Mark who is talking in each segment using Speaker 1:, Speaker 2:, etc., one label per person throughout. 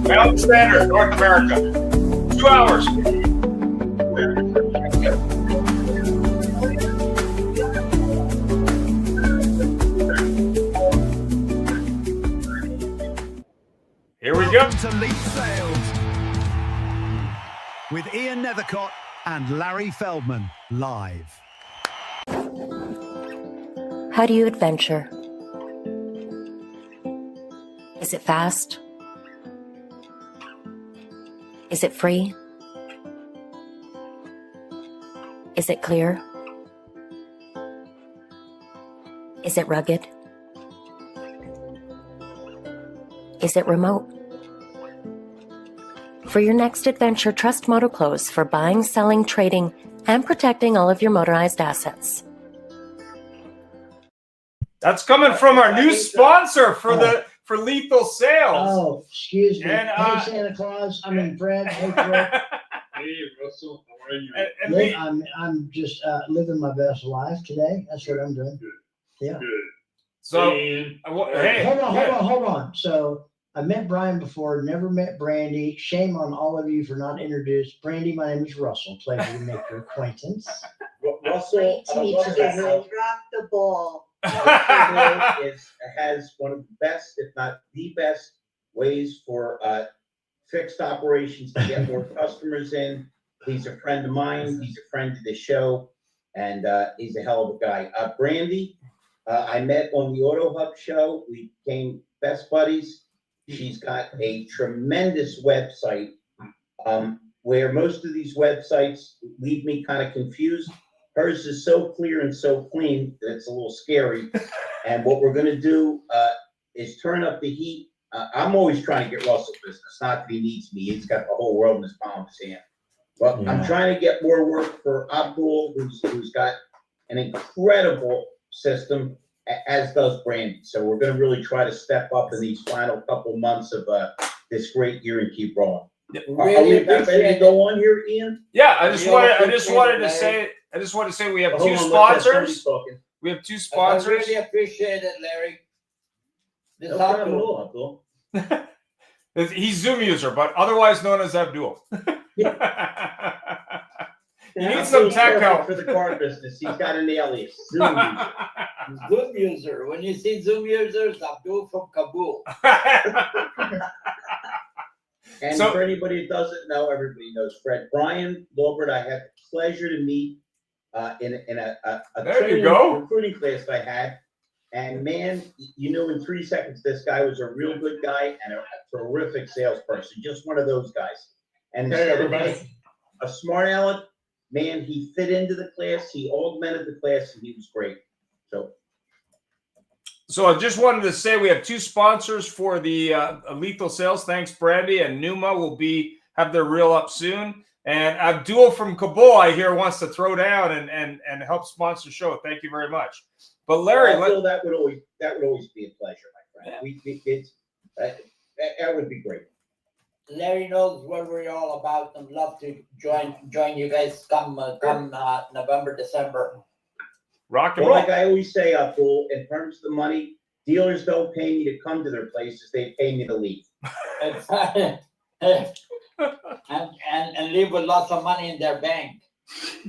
Speaker 1: Mountain Standard, North America. 2 hours. Here we go.
Speaker 2: Welcome to Leap Sales with Ian Nethercott and Larry Feldman live.
Speaker 3: How do you adventure? Is it fast? Is it free? Is it clear? Is it rugged? Is it remote? For your next adventure, trust MotoClothes for buying, selling, trading, and protecting all of your motorized assets.
Speaker 1: That's coming from our new sponsor for Lethal Sales.
Speaker 4: Oh, excuse me.
Speaker 1: And,
Speaker 4: hey, Santa Claus. I mean, Fred. Hey, Fred.
Speaker 5: Hey, Russell. How are you?
Speaker 4: I'm just living my best life today. That's what I'm doing.
Speaker 5: Good.
Speaker 4: Yeah.
Speaker 5: Good.
Speaker 1: So,
Speaker 5: hey,
Speaker 4: Hold on. So I met Brian before, never met Brandy. Shame on all of you for not introduced. Brandy, my name is Russell. Pleasure to make your acquaintance.
Speaker 5: Russell,
Speaker 6: Drop the ball.
Speaker 7: has one of the best, if not the best, ways for fixed operations to get more customers in. He's a friend of mine. He's a friend of the show, and he's a hell of a guy. Brandy, I met on the Auto Hub show. We became best buddies. She's got a tremendous website where most of these websites leave me kind of confused. Hers is so clear and so clean that it's a little scary. And what we're going to do is turn up the heat. I'm always trying to get Russell business, not that he needs me. He's got the whole world in his palm of his hand. But I'm trying to get more work for Abdul, who's got an incredible system, as does Brandy. So we're going to really try to step up in these final couple months of this great year and keep rolling. Are we ready to go on here, Ian?
Speaker 1: yeah, I just wanted to say we have two sponsors. We have two sponsors.
Speaker 6: I really appreciate it, Larry. This
Speaker 7: No problem at all, Abdul.
Speaker 1: He's Zoom user, but otherwise known as Abdul. You need some tech help
Speaker 7: for the car business. He's got an alias. Zoom user.
Speaker 6: Zoom user. When you see Zoom users, Abdul from Kabul.
Speaker 7: And
Speaker 1: So-
Speaker 7: for anybody who doesn't know, everybody knows Fred. Brian Lobert, I had the pleasure to meet in a
Speaker 1: There you go.
Speaker 7: recruiting class I had. And man, you knew in 3 seconds this guy was a real good guy and a terrific salesperson. Just one of those guys. And
Speaker 5: Hey,
Speaker 7: instead of
Speaker 5: everybody.
Speaker 7: being a smart aleck, man, he fit into the class. He augmented the class, and he was great.
Speaker 1: So I just wanted to say we have two sponsors for the Lethal Sales. Thanks, Brandy, and Numa will have their reel up soon. And Abdul from Kabul, I hear, wants to throw down and help sponsor the show. Thank you very much. But Larry,
Speaker 7: that would always be a pleasure, my friend.
Speaker 1: Yeah.
Speaker 7: That would be great.
Speaker 6: Larry knows what we're all about and love to join you guys come November, December.
Speaker 1: rock and
Speaker 7: Well,
Speaker 1: roll.
Speaker 7: like I always say, Abdul, in terms of the money, dealers don't pay me to come to their places; they pay me to leave.
Speaker 6: and leave with lots of money in their bank.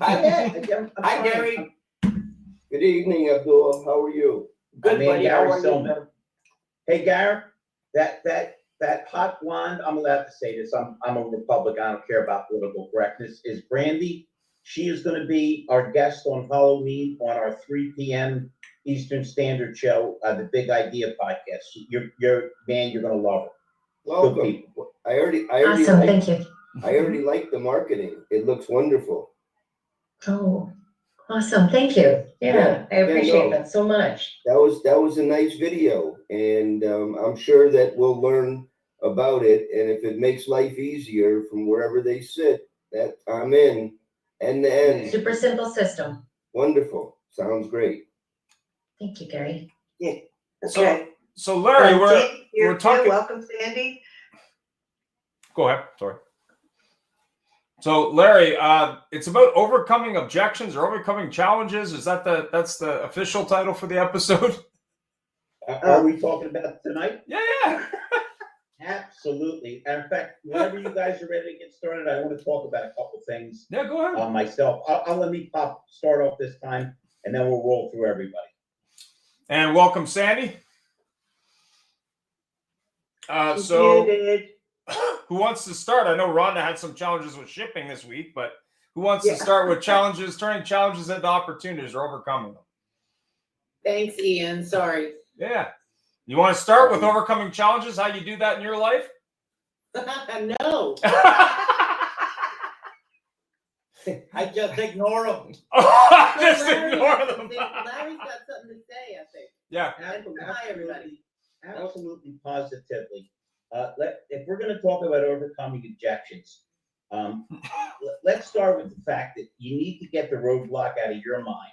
Speaker 6: Hi, Gary.
Speaker 8: Good evening, Abdul. How are you?
Speaker 6: Good, buddy. How
Speaker 7: Gary
Speaker 6: are you?
Speaker 7: Silman. Hey, Gary, that hot blonde. I'm allowed to say this. I'm a Republican. I don't care about political correctness. Is Brandy? She is going to be our guest on Halloween on our 3 p.m. Eastern Standard show, the Big Idea podcast. You're going to love her. Good
Speaker 8: Welcome.
Speaker 7: people.
Speaker 8: I already
Speaker 3: Awesome, thank you.
Speaker 8: I already like the marketing. It looks wonderful.
Speaker 3: Oh, awesome, thank you. Yeah, I appreciate that so much.
Speaker 8: That was a nice video, and I'm sure that we'll learn about it. And if it makes life easier from wherever they sit, that I'm in. End to end.
Speaker 3: Super simple system.
Speaker 8: Wonderful. Sounds great.
Speaker 3: Thank you, Gary.
Speaker 1: So Larry,
Speaker 9: You're
Speaker 1: we're talking.
Speaker 9: welcome, Sandy.
Speaker 1: Go ahead. Sorry. So Larry, it's about overcoming objections or overcoming challenges. Is that's the official title for the episode?
Speaker 7: Are we talking about tonight?
Speaker 1: Yeah.
Speaker 7: Absolutely. And in fact, whenever you guys are ready to get started, I want to talk about a couple things
Speaker 1: Yeah, go ahead.
Speaker 7: myself. I'll let me start off this time, and then we'll roll through everybody.
Speaker 1: And welcome, Sandy. So, who wants to start? I know Rhonda had some challenges with shipping this week, but who wants to start with turning challenges into opportunities or overcoming them?
Speaker 9: Thanks, Ian. Sorry.
Speaker 1: Yeah. You want to start with overcoming challenges, how you do that in your life?
Speaker 9: No.
Speaker 6: I just ignore them.
Speaker 1: Just ignore them.
Speaker 9: Larry's got something to say, I think.
Speaker 1: Yeah.
Speaker 9: Hi, everybody.
Speaker 7: Absolutely, positively. If we're going to talk about overcoming objections, let's start with the fact that you need to get the roadblock out of your mind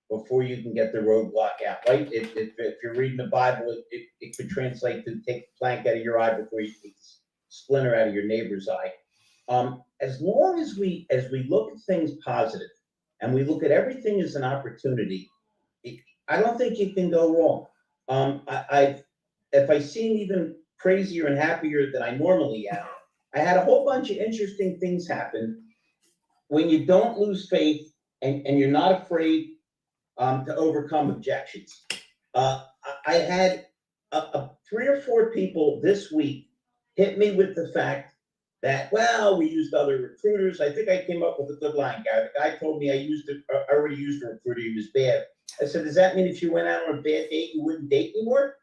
Speaker 7: before you can get the roadblock out, right? If you're reading the Bible, it could translate to take the plank out of your eye before you take the splinter out of your neighbor's eye. As long as we look at things positive and we look at everything as an opportunity, I don't think you can go wrong. If I seem even crazier and happier than I normally am, I had a whole bunch of interesting things happen when you don't lose faith and you're not afraid to overcome objections. I had 3 or 4 people this week hit me with the fact that, well, we used other recruiters. I think I came up with a good line, guy. The guy told me I already used a recruiter. He was bad. I said, does that mean if you went out on a bad date, you wouldn't date anymore?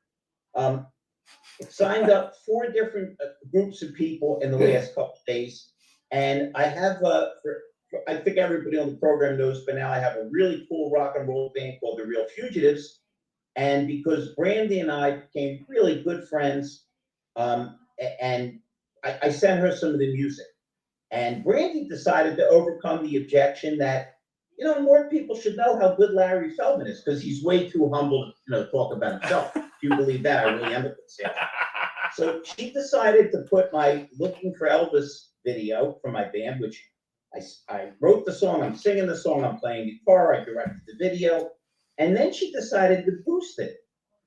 Speaker 7: Signed up 4 different groups of people in the last couple of days. And I have, I think everybody on the program knows by now, I have a really cool rock and roll band called The Real Fugitives. And because Brandy and I became really good friends, and I sent her some of the music. And Brandy decided to overcome the objection that, more people should know how good Larry Feldman is, because he's way too humble to, talk about himself. If you believe that, I really am a good salesman. So she decided to put my Looking for Elvis video from my band, which I wrote the song, I'm singing the song, I'm playing guitar, I directed the video, and then she decided to boost it.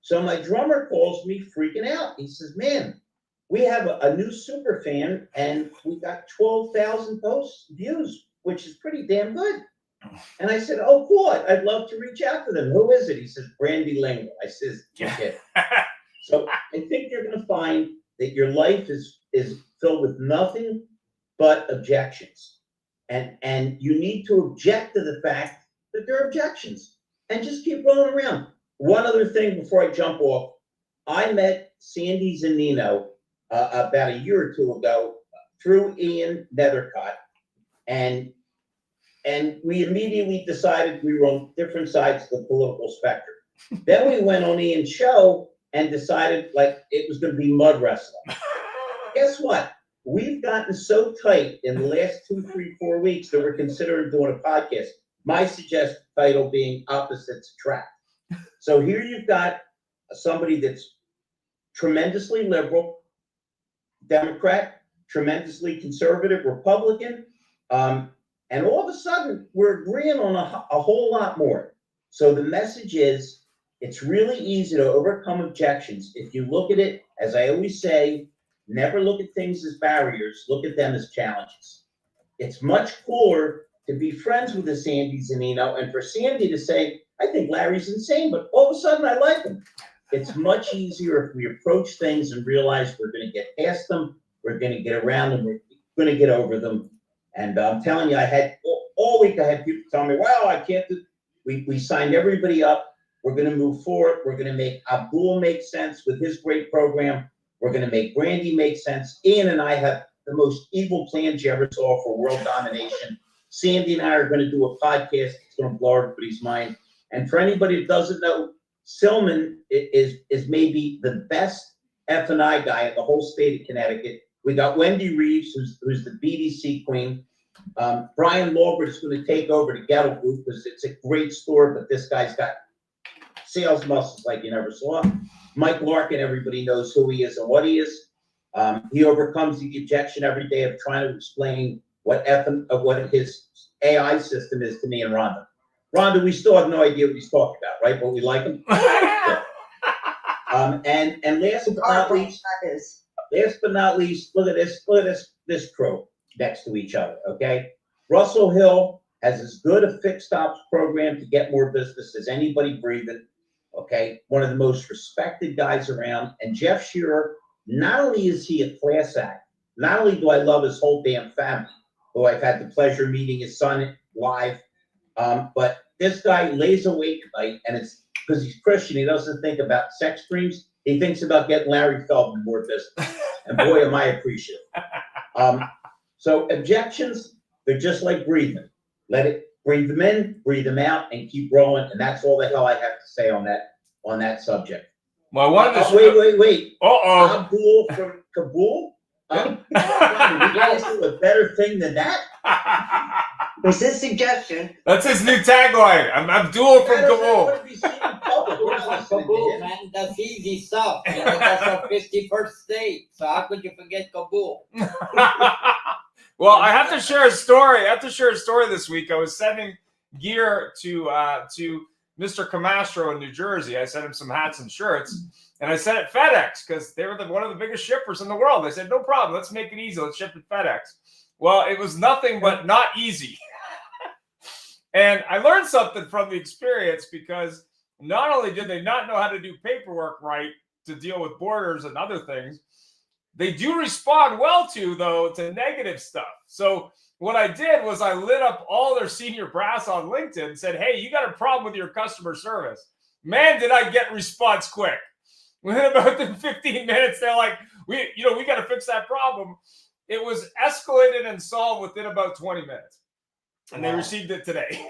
Speaker 7: So my drummer calls me freaking out. He says, man, we have a new super fan, and we got 12,000 views, which is pretty damn good. And I said, oh, cool, I'd love to reach out to them. Who is it? He says, Brandy Lingle. I says, okay. So I think you're going to find that your life is filled with nothing but objections. And you need to object to the fact that there are objections and just keep rolling around. One other thing before I jump off, I met Sandy Zanino about a year or 2 ago through Ian Nethercott. And we immediately decided we were on different sides of the political spectrum. Then we went on Ian's show and decided it was going to be mud wrestling. Guess what? We've gotten so tight in the last 2, 3, 4 weeks that we're considering doing a podcast. My suggested title being Opposites Attract. So here you've got somebody that's tremendously liberal, Democrat, tremendously conservative, Republican, and all of a sudden we're agreeing on a whole lot more. So the message is, it's really easy to overcome objections if you look at it, as I always say, never look at things as barriers, look at them as challenges. It's much cooler to be friends with a Sandy Zanino and for Sandy to say, I think Larry's insane, but all of a sudden I like him. It's much easier if we approach things and realize we're going to get past them, we're going to get around them, we're going to get over them. And I'm telling you, I had all week, I had people tell me, well, I can't do, we signed everybody up. We're going to move forward. We're going to make Abdul make sense with his great program. We're going to make Brandy make sense. Ian and I have the most evil plans you ever saw for world domination. Sandy and I are going to do a podcast. It's going to blow everybody's mind. And for anybody that doesn't know, Silman is maybe the best F&I guy in the whole state of Connecticut. We got Wendy Reeves, who's the BDC queen. Brian Lawbert is going to take over the Ghetto Group because it's a great store, but this guy's got sales muscles like you never saw. Mike Larkin, everybody knows who he is and what he is. He overcomes the objection every day of trying to explain what his AI system is to me and Rhonda. Rhonda, we still have no idea what he's talking about, right? But we like him. And last but not least, last but not least, look at this crew next to each other, okay? Russell Hill has as good a fixed ops program to get more business as anybody breathing, okay? One of the most respected guys around. And Jeff Shearer, not only is he a class act, not only do I love his whole damn family, who I've had the pleasure of meeting his son live, but this guy lays awake at night, and it's because he's Christian. He doesn't think about sex dreams. He thinks about getting Larry Feldman more business. And boy, am I appreciative. So objections, they're just like breathing. Let it breathe them in, breathe them out, and keep rolling. And that's all the hell I have to say on that subject.
Speaker 1: Well, I wanted to
Speaker 7: wait.
Speaker 1: Uh-oh.
Speaker 7: Abdul from Kabul? We guys do a better thing than that?
Speaker 9: Was his suggestion?
Speaker 1: That's his new tagline. I'm Abdul from Kabul.
Speaker 7: What have you seen in public? We're not listening to
Speaker 6: Kabul,
Speaker 7: him.
Speaker 6: man, that's easy stuff. You know, that's our 51st state. So how could you forget Kabul?
Speaker 1: Well, I have to share a story. This week. I was sending gear to Mr. Camastro in New Jersey. I sent him some hats and shirts, and I sent it FedEx because they were one of the biggest shippers in the world. I said, no problem. Let's make it easy. Let's ship it FedEx. Well, it was nothing but not easy. And I learned something from the experience because not only did they not know how to do paperwork right to deal with borders and other things, they do respond well to negative stuff. So what I did was I lit up all their senior brass on LinkedIn and said, hey, you got a problem with your customer service. Man, did I get response quick. Within about 15 minutes, they're like, we got to fix that problem. It was escalated and solved within about 20 minutes. And they received it today.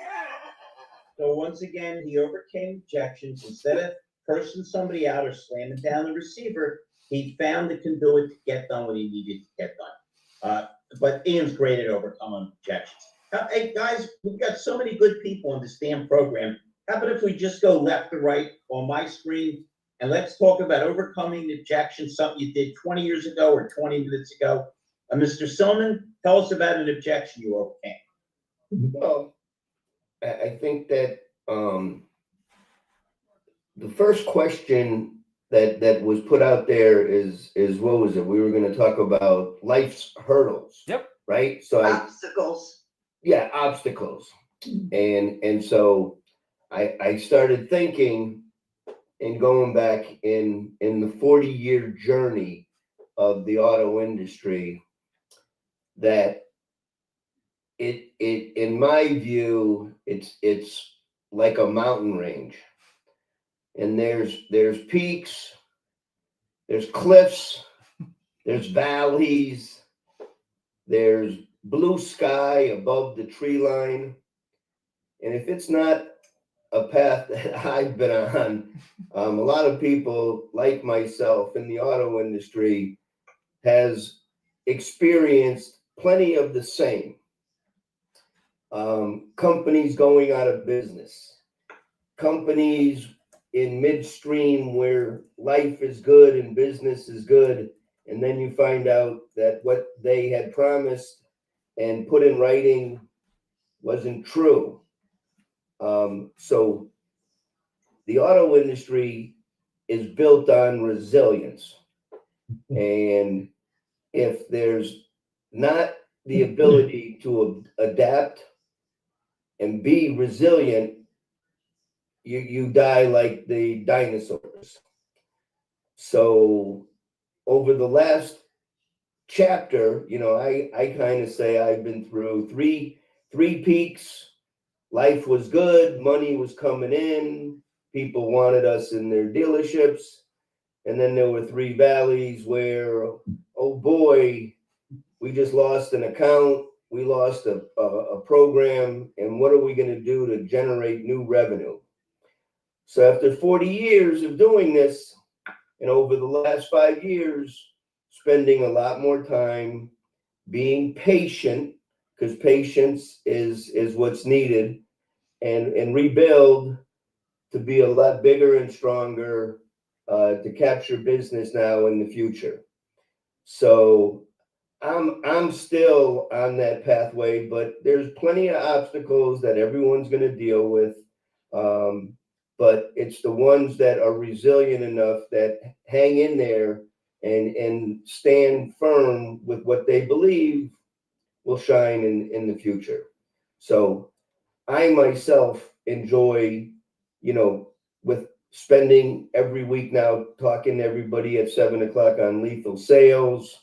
Speaker 7: So once again, he overcame objections. Instead of cursing somebody out or slamming down the receiver, he found the conduit to get done what he needed to get done. But Ian's great at overcoming objections. Hey, guys, we've got so many good people on this damn program. How about if we just go left to right on my screen, and let's talk about overcoming the objection, something you did 20 years ago or 20 minutes ago. Mr. Silman, tell us about an objection you overcame.
Speaker 8: Well, I think that the first question that was put out there is what was it? We were going to talk about life's hurdles.
Speaker 1: Yep.
Speaker 8: Right. So
Speaker 9: Obstacles.
Speaker 8: obstacles. And so I started thinking and going back in the 40-year journey of the auto industry that it in my view, it's like a mountain range. And there's peaks, there's cliffs, there's valleys, there's blue sky above the tree line. And if it's not a path that I've been on, a lot of people like myself in the auto industry has experienced plenty of the same. Companies going out of business, companies in midstream where life is good and business is good, and then you find out that what they had promised and put in writing wasn't true. So the auto industry is built on resilience, and if there's not the ability to adapt and be resilient, you die like the dinosaurs. So over the last chapter, I kind of say I've been through three peaks. Life was good, money was coming in, people wanted us in their dealerships. And then there were three valleys where, oh boy, we just lost an account, we lost a program, and what are we going to do to generate new revenue? So after 40 years of doing this, and over the last 5 years, spending a lot more time being patient, because patience is what's needed, and rebuild to be a lot bigger and stronger to capture business now in the future. So I'm still on that pathway, but there's plenty of obstacles that everyone's going to deal with. But it's the ones that are resilient enough that hang in there and stand firm with what they believe will shine in the future. So I myself enjoy, with spending every week now talking to everybody at 7 o'clock on lethal sales.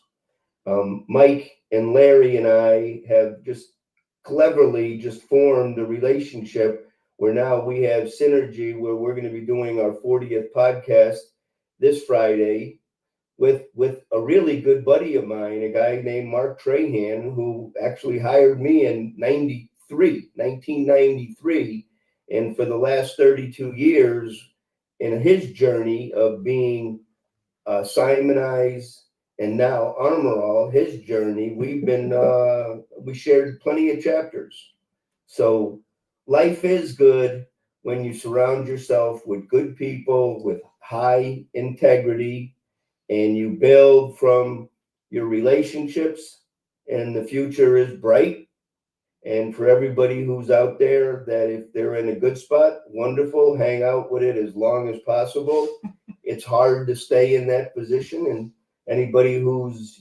Speaker 8: Mike and Larry and I have just cleverly just formed a relationship where now we have synergy, where we're going to be doing our 40th podcast this Friday with a really good buddy of mine, a guy named Mark Trahan, who actually hired me in 1993. And for the last 32 years in his journey of being Simonized and now Armor All, his journey, we've been, we shared plenty of chapters. So life is good when you surround yourself with good people, with high integrity, and you build from your relationships, and the future is bright. And for everybody who's out there, that if they're in a good spot, wonderful, hang out with it as long as possible. It's hard to stay in that position. And anybody who's,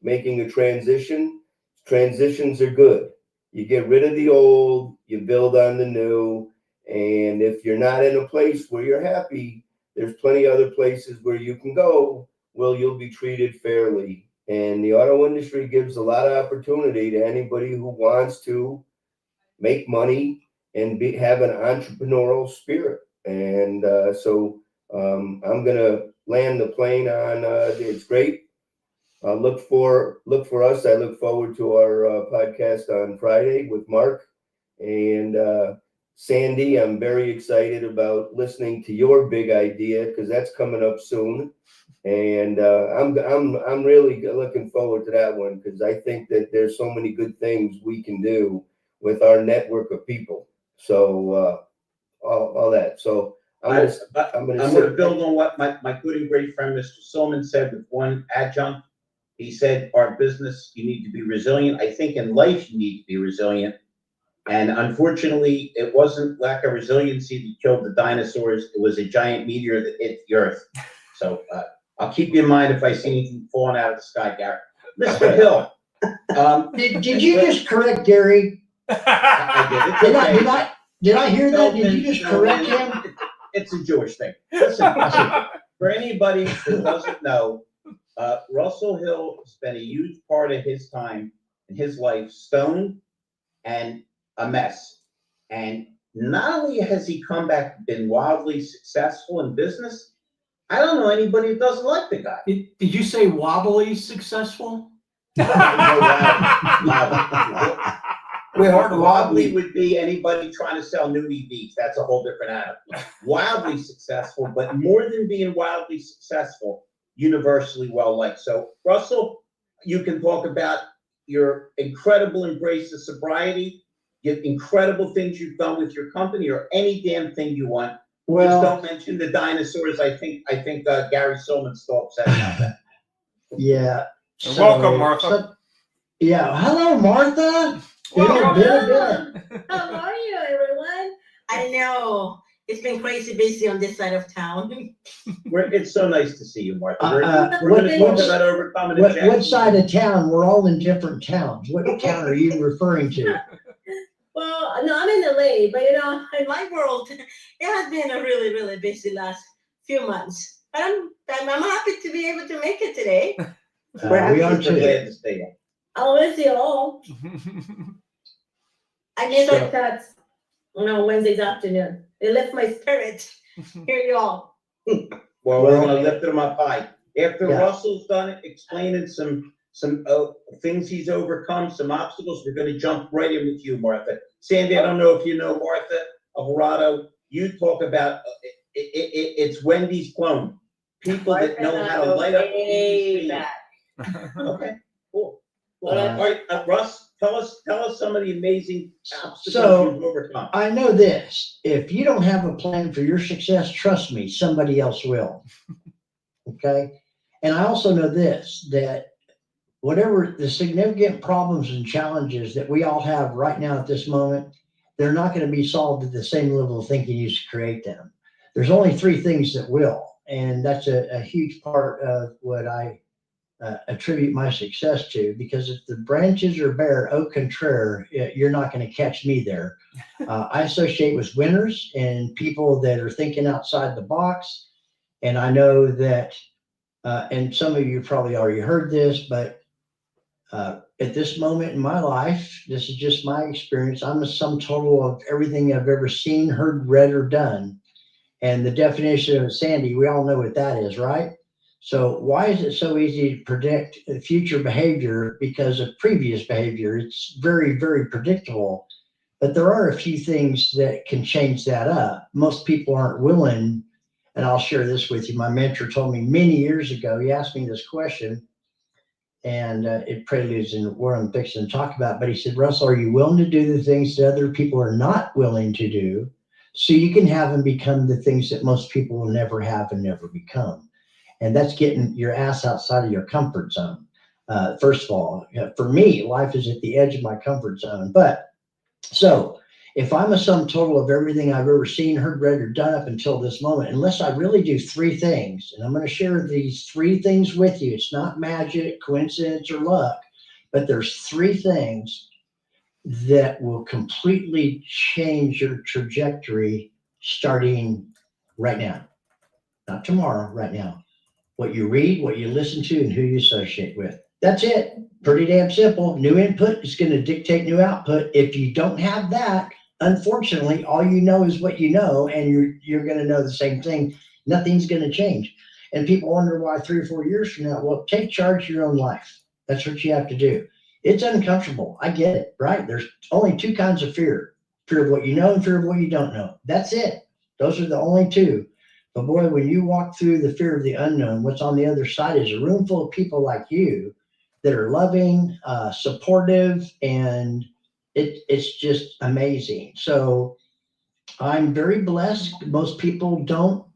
Speaker 8: making a transition, transitions are good. You get rid of the old, you build on the new. And if you're not in a place where you're happy, there's plenty of other places where you can go. Well, you'll be treated fairly. And the auto industry gives a lot of opportunity to anybody who wants to make money and have an entrepreneurial spirit. And so I'm going to land the plane on it's great. Look for us. I look forward to our podcast on Friday with Mark and Sandy. I'm very excited about listening to your big idea, because that's coming up soon. And I'm really looking forward to that one, because I think that there's so many good things we can do with our network of people. So all that. So I'm going
Speaker 7: to build on what my good and great friend Mr. Silman said with one adjunct. He said, our business, you need to be resilient. I think in life you need to be resilient. And unfortunately, it wasn't lack of resiliency that killed the dinosaurs. It was a giant meteor that hit the earth. So I'll keep you in mind if I see anything falling out of the sky, Gary. Mr. Hill.
Speaker 4: Did you just correct Gary?
Speaker 7: I did. It's okay.
Speaker 4: Did I hear that? Did you just correct him?
Speaker 7: It's a Jewish thing. Listen, for anybody that doesn't know, Russell Hill spent a huge part of his time in his life stoned and a mess. And not only has he come back been wildly successful in business, I don't know anybody who doesn't like the guy.
Speaker 10: Did you say wobbly successful?
Speaker 7: Wobbly would be anybody trying to sell nudie beats. That's a whole different animal. Wildly successful, but more than being wildly successful, universally well liked. So, Russell, you can talk about your incredible embrace of sobriety, your incredible things you've done with your company, or any damn thing you want.
Speaker 4: Well,
Speaker 7: just don't mention the dinosaurs. I think Gary Silman's still upset about that.
Speaker 4: Yeah.
Speaker 1: Welcome, Martha.
Speaker 4: Hello, Martha.
Speaker 9: How are you, everyone? I know it's been crazy busy on this side of town.
Speaker 7: It's so nice to see you, Martha. We're going to talk about overcoming.
Speaker 4: What side of town? We're all in different towns. What town are you referring to?
Speaker 9: Well, no, I'm in LA, but in my world, it has been a really, really busy last few months. But I'm happy to be able to make it today.
Speaker 4: We are too.
Speaker 7: Glad to stay on.
Speaker 9: I'll miss you all. I miss our chats on Wednesdays afternoon. They lift my spirit. Here you all.
Speaker 7: Well, we're going to lift them up high. After Russell's done explaining some things he's overcome, some obstacles, we're going to jump right in with you, Martha. Sandy, I don't know if you know Martha Alvarado. You talk about it's Wendy's clone. People that know how to light up. Okay, cool. All right, Russ, tell us some of the amazing obstacles you've overcome.
Speaker 4: I know this. If you don't have a plan for your success, trust me, somebody else will. Okay? And I also know this, that whatever the significant problems and challenges that we all have right now at this moment, they're not going to be solved at the same level of thinking you used to create them. There's only three things that will. And that's a huge part of what I attribute my success to, because if the branches are bare, au contraire, you're not going to catch me there. I associate with winners and people that are thinking outside the box. And I know that, and some of you probably already heard this, but at this moment in my life, this is just my experience. I'm a sum total of everything I've ever seen, heard, read, or done. And the definition of Sandy, we all know what that is, right? So why is it so easy to predict future behavior because of previous behavior? It's very, very predictable. But there are a few things that can change that up. Most people aren't willing, and I'll share this with you. My mentor told me many years ago, he asked me this question, and it preludes in what I'm fixing to talk about. But he said, Russell, are you willing to do the things that other people are not willing to do so you can have them become the things that most people will never have and never become? And that's getting your ass outside of your comfort zone. First of all, for me, life is at the edge of my comfort zone. But so if I'm a sum total of everything I've ever seen, heard, read, or done up until this moment, unless I really do three things, and I'm going to share these three things with you. It's not magic, coincidence, or luck, but there's three things that will completely change your trajectory starting right now. Not tomorrow, right now. What you read, what you listen to, and who you associate with. That's it. Pretty damn simple. New input is going to dictate new output. If you don't have that, unfortunately, all you know is what you know, and you're going to know the same thing. Nothing's going to change. And people wonder why 3 or 4 years from now. Well, take charge of your own life. That's what you have to do. It's uncomfortable. I get it, right? There's only two kinds of fear. Fear of what you know and fear of what you don't know. That's it. Those are the only two. But boy, when you walk through the fear of the unknown, what's on the other side is a room full of people like you that are loving, supportive, and it's just amazing. So I'm very blessed. Most people don't.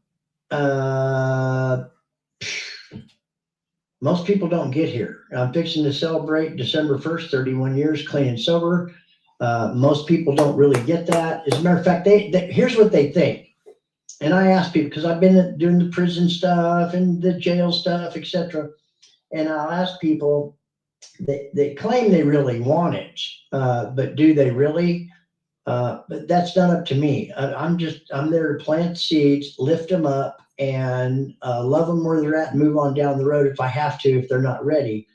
Speaker 4: Most people don't get here. I'm fixing to celebrate December 1st, 31 years clean and sober. Most people don't really get that. As a matter of fact, here's what they think. And I ask people, because I've been doing the prison stuff and the jail stuff, etc. And I'll ask people, they claim they really want it, but do they really? But that's not up to me. I'm there to plant seeds, lift them up, and love them where they're at and move on down the road if I have to, if they're not ready.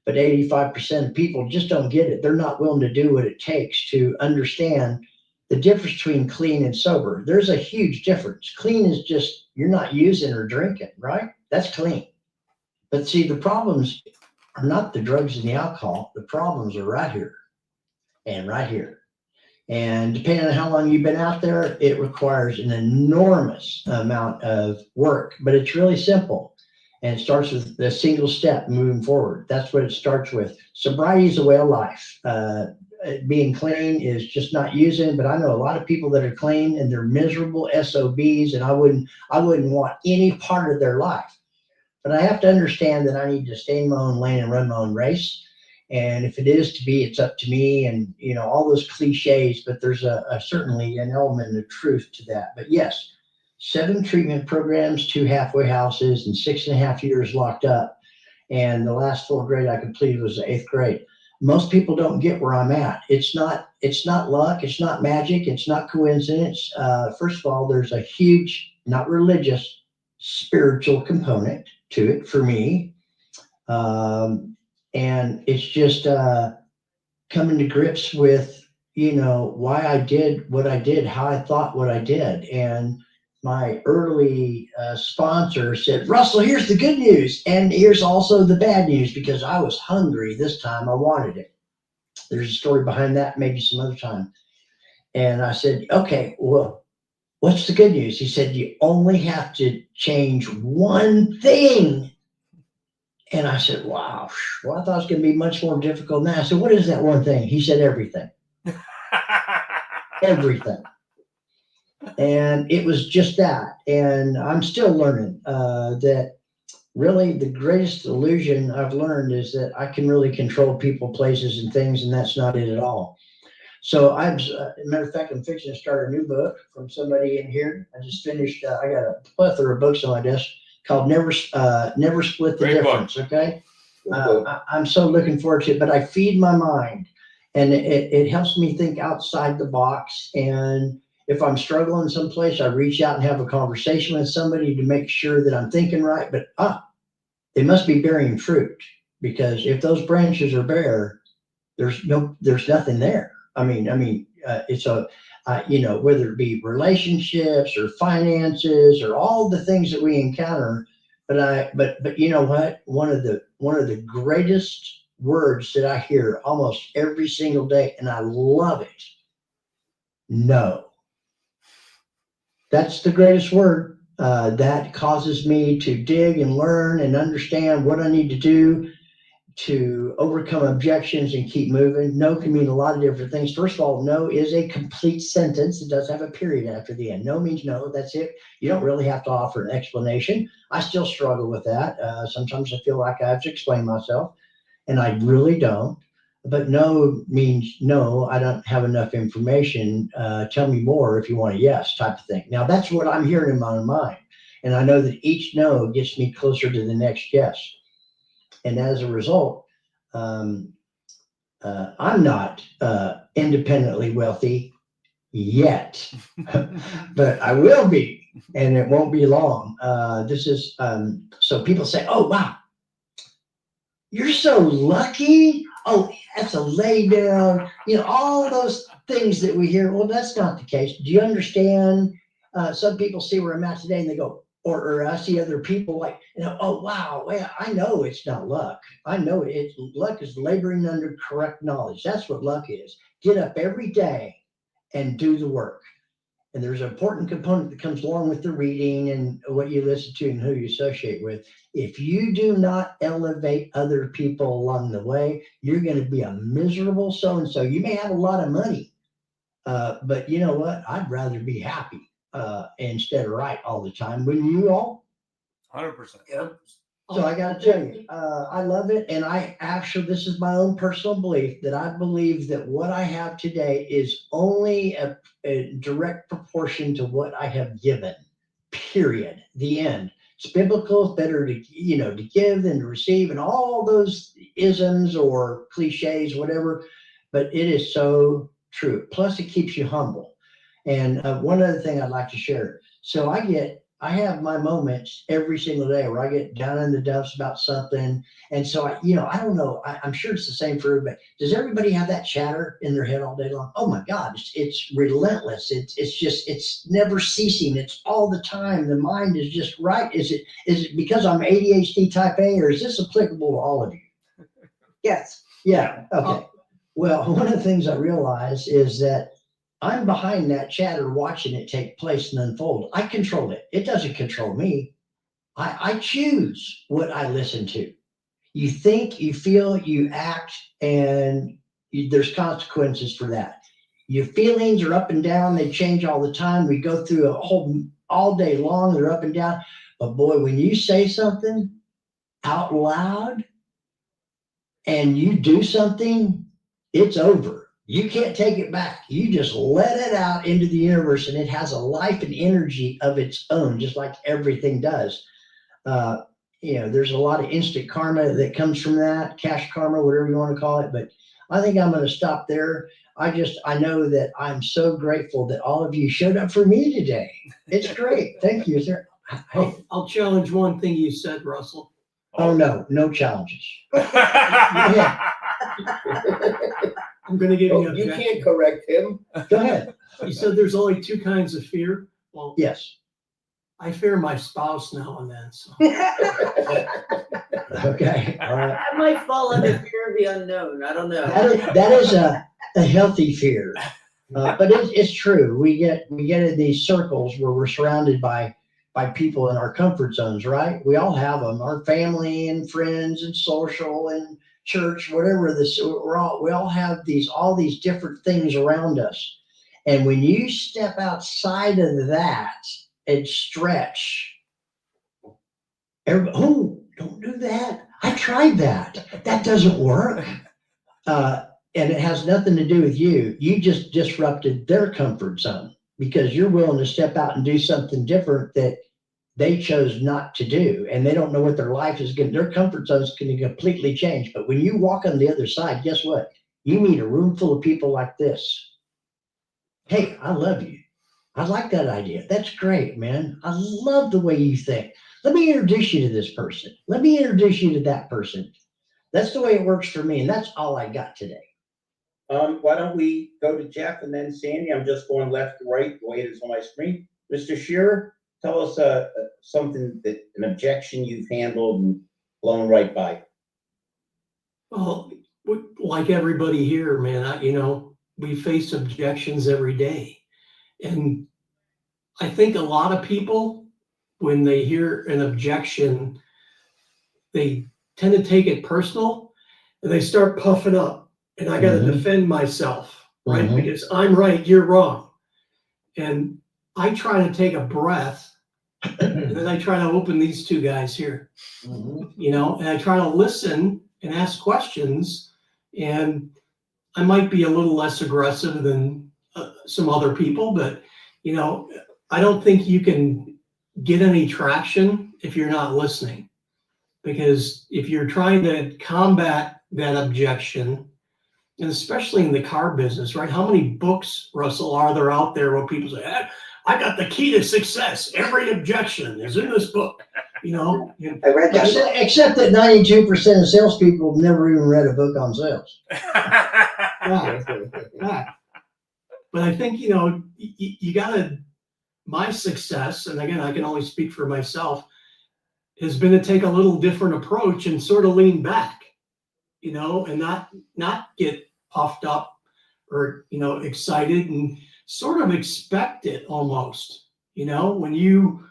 Speaker 4: But 85% of people just don't get it. They're not willing to do what it takes to understand the difference between clean and sober. There's a huge difference. Clean is just, you're not using or drinking, right? That's clean. But see, the problems are not the drugs and the alcohol. The problems are right here and right here. And depending on how long you've been out there, it requires an enormous amount of work, but it's really simple. And it starts with a single step moving forward. That's what it starts with. Sobriety is a way of life. Being clean is just not using, but I know a lot of people that are clean and they're miserable SOBs, and I wouldn't want any part of their life. But I have to understand that I need to stay in my own lane and run my own race. And if it is to be, it's up to me, and all those cliches, but there's certainly an element of truth to that. But yes, 7 treatment programs, 2 halfway houses, and 6.5 years locked up. And the last 4th grade I completed was the 8th grade. Most people don't get where I'm at. It's not luck. It's not magic. It's not coincidence. First of all, there's a huge, not religious, spiritual component to it for me. And it's just coming to grips with, why I did what I did, how I thought what I did. And my early sponsor said, Russell, here's the good news. And here's also the bad news, because I was hungry this time. I wanted it. There's a story behind that, maybe some other time. And I said, okay, well, what's the good news? He said, you only have to change one thing. And I said, wow, well, I thought it was going to be much more difficult than that. I said, what is that one thing? He said, everything. Everything. And it was just that. And I'm still learning that really the greatest illusion I've learned is that I can really control people, places, and things, and that's not it at all. So as a matter of fact, I'm fixing to start a new book from somebody in here. I just finished, I got a plethora of books on my desk. called Never Split the
Speaker 1: Great book.
Speaker 4: Difference. Okay. I'm so looking forward to it, but I feed my mind, and it helps me think outside the box. And if I'm struggling someplace, I reach out and have a conversation with somebody to make sure that I'm thinking right. But they must be bearing fruit, because if those branches are bare, there's nothing there. I mean, it's whether it be relationships or finances or all the things that we encounter. But you know what? One of the greatest words that I hear almost every single day, and I love it. No. That's the greatest word. That causes me to dig and learn and understand what I need to do to overcome objections and keep moving. No can mean a lot of different things. First of all, no is a complete sentence. It does have a period after the end. No means no. That's it. You don't really have to offer an explanation. I still struggle with that. Sometimes I feel like I have to explain myself, and I really don't. But no means no, I don't have enough information. Tell me more if you want a yes type of thing. Now, that's what I'm hearing in my mind. And I know that each no gets me closer to the next yes. And as a result, I'm not independently wealthy yet, but I will be, and it won't be long. This is so people say, "Oh, wow, you're so lucky. Oh, that's a lay down." All those things that we hear. Well, that's not the case. Do you understand? Some people see where I'm at today, and they go, or I see other people like, oh, wow, well, I know it's not luck. I know luck is laboring under correct knowledge. That's what luck is. Get up every day and do the work. And there's an important component that comes along with the reading and what you listen to and who you associate with. If you do not elevate other people along the way, you're going to be a miserable so-and-so. You may have a lot of money, but you know what? I'd rather be happy instead of right all the time. Wouldn't you all?
Speaker 1: 100%.
Speaker 6: Yeah.
Speaker 4: So I got to tell you, I love it. And this is my own personal belief, that I believe that what I have today is only a direct proportion to what I have given, period. The end. It's biblical. It's better to give than to receive, and all those isms or cliches, whatever. But it is so true. Plus, it keeps you humble. And one other thing I'd like to share. So I have my moments every single day where I get down in the dumps about something. And so I don't know, I'm sure it's the same for everybody. Does everybody have that chatter in their head all day long? Oh my God, it's relentless. It's never ceasing. It's all the time. The mind is just right. Is it because I'm ADHD type A, or is this applicable to all of you?
Speaker 9: Yes.
Speaker 4: Yeah. Okay. Well, one of the things I realize is that I'm behind that chatter, watching it take place and unfold. I control it. It doesn't control me. I choose what I listen to. You think, you feel, you act, and there's consequences for that. Your feelings are up and down. They change all the time. We go through all day long. They're up and down. But boy, when you say something out loud and you do something, it's over. You can't take it back. You just let it out into the universe, and it has a life and energy of its own, just like everything does. There's a lot of instant karma that comes from that, cash karma, whatever you want to call it. But I think I'm going to stop there. I know that I'm so grateful that all of you showed up for me today. It's great. Thank you, sir.
Speaker 10: I'll challenge one thing you said, Russell.
Speaker 4: Oh, no challenges.
Speaker 10: I'm going to give you
Speaker 8: You can't correct him.
Speaker 4: Go ahead.
Speaker 10: You said there's only two kinds of fear. Well,
Speaker 4: yes.
Speaker 10: I fear my spouse now and then. So.
Speaker 4: Okay. All right.
Speaker 9: I might fall under fear of the unknown. I don't know.
Speaker 4: That is a healthy fear, but it's true. We get in these circles where we're surrounded by people in our comfort zones, right? We all have them. Our family and friends and social and church, whatever this, we all have all these different things around us. And when you step outside of that and stretch, don't do that. I tried that. That doesn't work. And it has nothing to do with you. You just disrupted their comfort zone because you're willing to step out and do something different that they chose not to do, and they don't know what their life is going. Their comfort zone is going to completely change. But when you walk on the other side, guess what? You meet a room full of people like this. Hey, I love you. I like that idea. That's great, man. I love the way you think. Let me introduce you to this person. Let me introduce you to that person. That's the way it works for me, and that's all I got today.
Speaker 7: Why don't we go to Jeff and then Sandy? I'm just going left to right, the way it is on my screen. Mr. Shearer, tell us something an objection you've handled and blown right by.
Speaker 10: Well, like everybody here, man, we face objections every day. And I think a lot of people, when they hear an objection, they tend to take it personal and they start puffing up. And I got to defend myself, right? Because I'm right, you're wrong. And I try to take a breath and then I try to open these two guys here, and I try to listen and ask questions. And I might be a little less aggressive than some other people, but I don't think you can get any traction if you're not listening. Because if you're trying to combat that objection, and especially in the car business, right? How many books, Russell, are there out there where people say, I got the key to success. Every objection is in this book.
Speaker 4: I read that. Except that 92% of salespeople have never even read a book on sales.
Speaker 10: Right. But I think, you gotta, my success, and again, I can only speak for myself, has been to take a little different approach and sort of lean back, and not get puffed up or, excited and sort of expect it almost, when you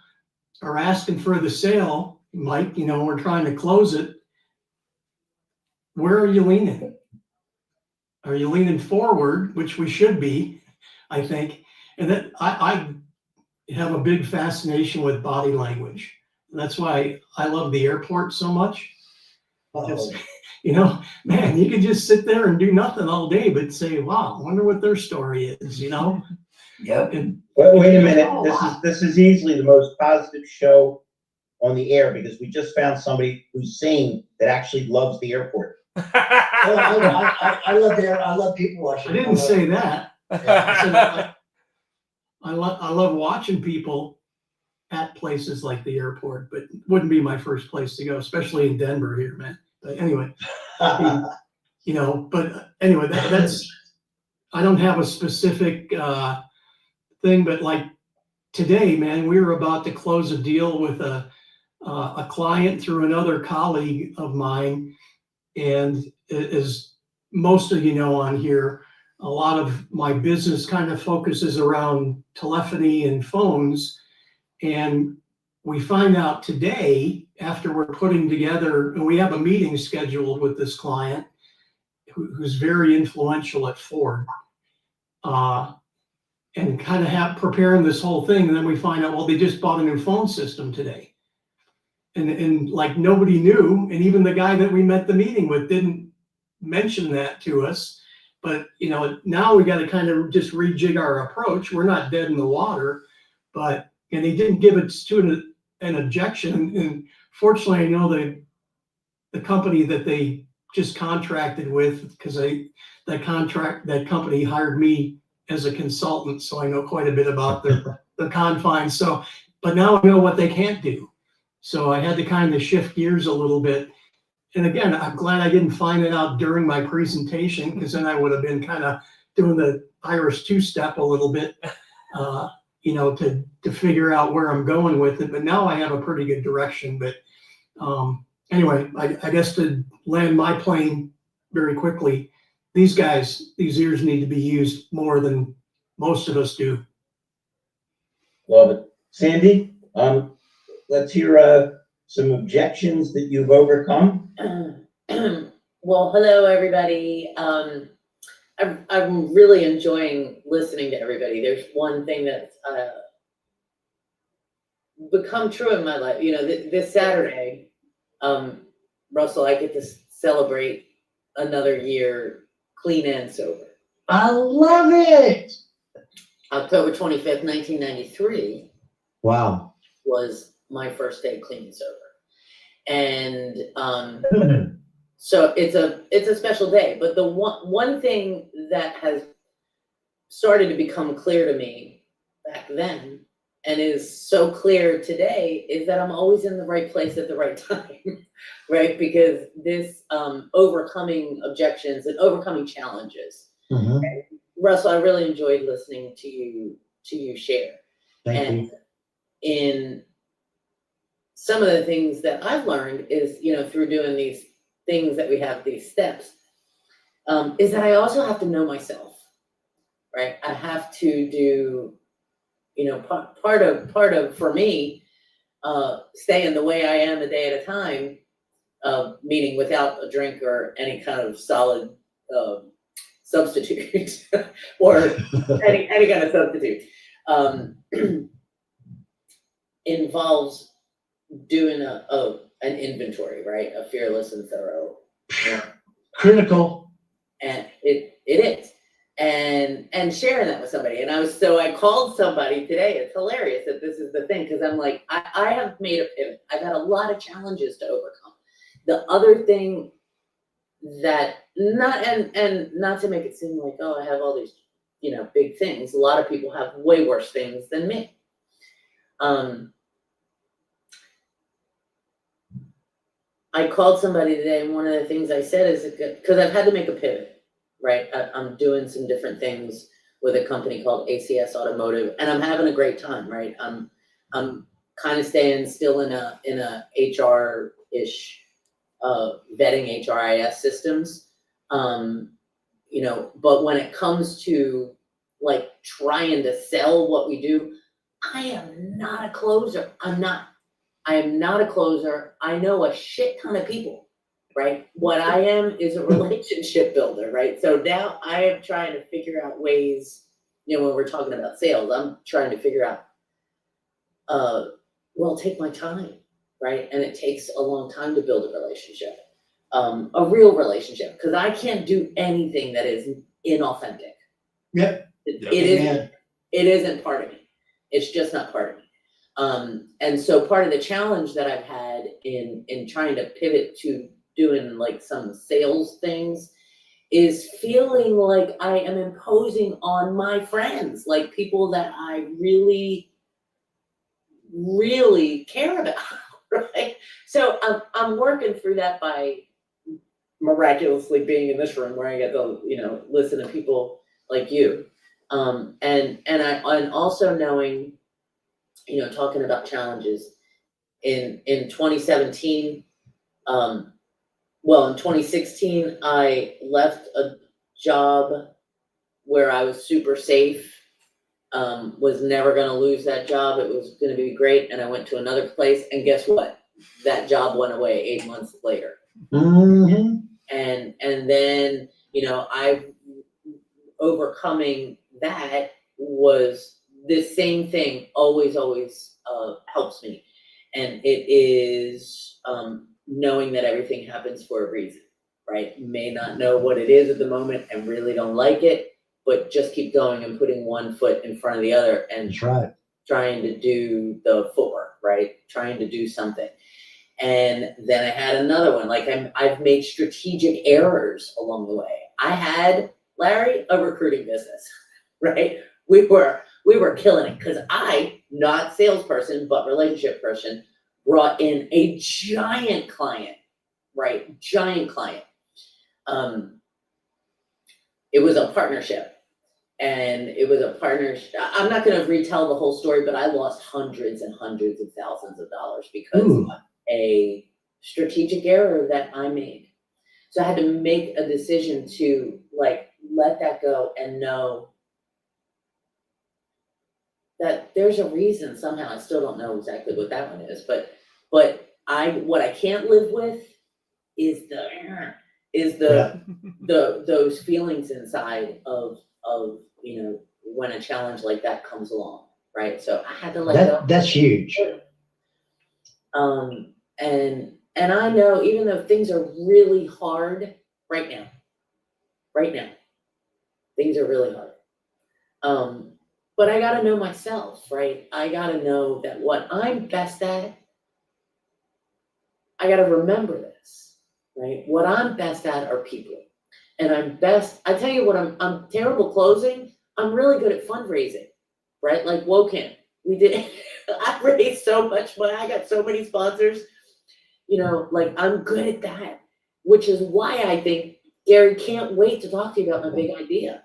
Speaker 10: are asking for the sale, Mike, we're trying to close it. Where are you leaning? Are you leaning forward, which we should be, I think. And that I have a big fascination with body language. And that's why I love the airport so much. Man, you could just sit there and do nothing all day, but say, wow, I wonder what their story is,
Speaker 8: Yep.
Speaker 7: Wait a minute. This is easily the most positive show on the air because we just found somebody who's saying that actually loves the airport.
Speaker 4: I love the air. I love people watching.
Speaker 10: I didn't say that. I said I love watching people at places like the airport, but it wouldn't be my first place to go, especially in Denver here, man. But anyway, that's, I don't have a specific thing, but like today, man, we were about to close a deal with a client through another colleague of mine. And as most of you know on here, a lot of my business kind of focuses around telephony and phones. And we find out today, after we're putting together, and we have a meeting scheduled with this client who's very influential at Ford, and kind of preparing this whole thing. And then we find out, well, they just bought a new phone system today. And like nobody knew. And even the guy that we met the meeting with didn't mention that to us. But, now we got to kind of just rejig our approach. We're not dead in the water, and he didn't give it to an objection. And fortunately, I know the company that they just contracted with, because that company hired me as a consultant. So I know quite a bit about the confines. But now I know what they can't do. So I had to kind of shift gears a little bit. And again, I'm glad I didn't find it out during my presentation, because then I would have been kind of doing the Irish two-step a little bit, to figure out where I'm going with it. But now I have a pretty good direction. But anyway, I guess to land my plane very quickly, these ears need to be used more than most of us do.
Speaker 7: Love it. Sandy, let's hear some objections that you've overcome.
Speaker 11: Well, hello, everybody. I'm really enjoying listening to everybody. There's one thing that's become true in my life. This Saturday, Russell, I get to celebrate another year clean and sober.
Speaker 4: I love it.
Speaker 11: October 25th, 1993.
Speaker 4: Wow.
Speaker 11: Was my first day clean and sober. And so it's a special day. But the one thing that has started to become clear to me back then and is so clear today is that I'm always in the right place at the right time, right? Because this overcoming objections and overcoming challenges. Okay? Russell, I really enjoyed listening to you share.
Speaker 4: Thank you.
Speaker 11: In some of the things that I've learned is, through doing these things that we have, these steps, is that I also have to know myself, right? I have to do, part of for me, staying the way I am a day at a time, meaning without a drink or any kind of solid substitute or any kind of substitute, involves doing an inventory, right? A fearless and thorough.
Speaker 4: Critical.
Speaker 11: And it is. And sharing that with somebody. And I called somebody today. It's hilarious that this is the thing, because I'm like, I have made a pivot. I've had a lot of challenges to overcome. The other thing that not to make it seem like, oh, I have all these, big things. A lot of people have way worse things than me. I called somebody today, and one of the things I said is, because I've had to make a pivot, right? I'm doing some different things with a company called ACS Automotive, and I'm having a great time, right? I'm kind of staying still in a HR-ish, vetting HRIS systems, but when it comes to like trying to sell what we do, I am not a closer. I am not a closer. I know a shit ton of people, right? What I am is a relationship builder, right? So now I am trying to figure out ways, when we're talking about sales, I'm trying to figure out, take my time, right? And it takes a long time to build a relationship, a real relationship, because I can't do anything that is inauthentic.
Speaker 4: Yep.
Speaker 11: It isn't part of me. It's just not part of me. And so part of the challenge that I've had in trying to pivot to doing like some sales things is feeling like I am imposing on my friends, like people that I really, really care about, right? So I'm working through that by miraculously being in this room where I get to, listen to people like you. And also knowing, talking about challenges in 2017, in 2016, I left a job where I was super safe, was never going to lose that job. It was going to be great. And I went to another place, and guess what? That job went away 8 months later.
Speaker 4: Mm-hmm.
Speaker 11: And then, I've overcoming that was the same thing always helps me. And it is knowing that everything happens for a reason, right? You may not know what it is at the moment and really don't like it, but just keep going and putting one foot in front of the other and
Speaker 4: That's right.
Speaker 11: trying to do the footwork, right? Trying to do something. And then I had another one, like I've made strategic errors along the way. I had, Larry, a recruiting business, right? We were killing it because I, not salesperson, but relationship person, brought in a giant client, right? Giant client. It was a partnership. And it was a partnership. I'm not going to retell the whole story, but I lost hundreds and hundreds of thousands of dollars because of a strategic error that I made. So I had to make a decision to let that go and know that there's a reason somehow. I still don't know exactly what that one is, but what I can't live with is those feelings inside of when a challenge like that comes along, right? So I had to let go.
Speaker 4: That's huge.
Speaker 11: And I know, even though things are really hard right now, things are really hard. But I gotta know myself, right? I gotta know that what I'm best at, I gotta remember this, right? What I'm best at are people. And I tell you what, I'm terrible closing. I'm really good at fundraising, right? Like Overcame. I raised so much money. I got so many sponsors, like I'm good at that, which is why I think Gary can't wait to talk to you about my big idea.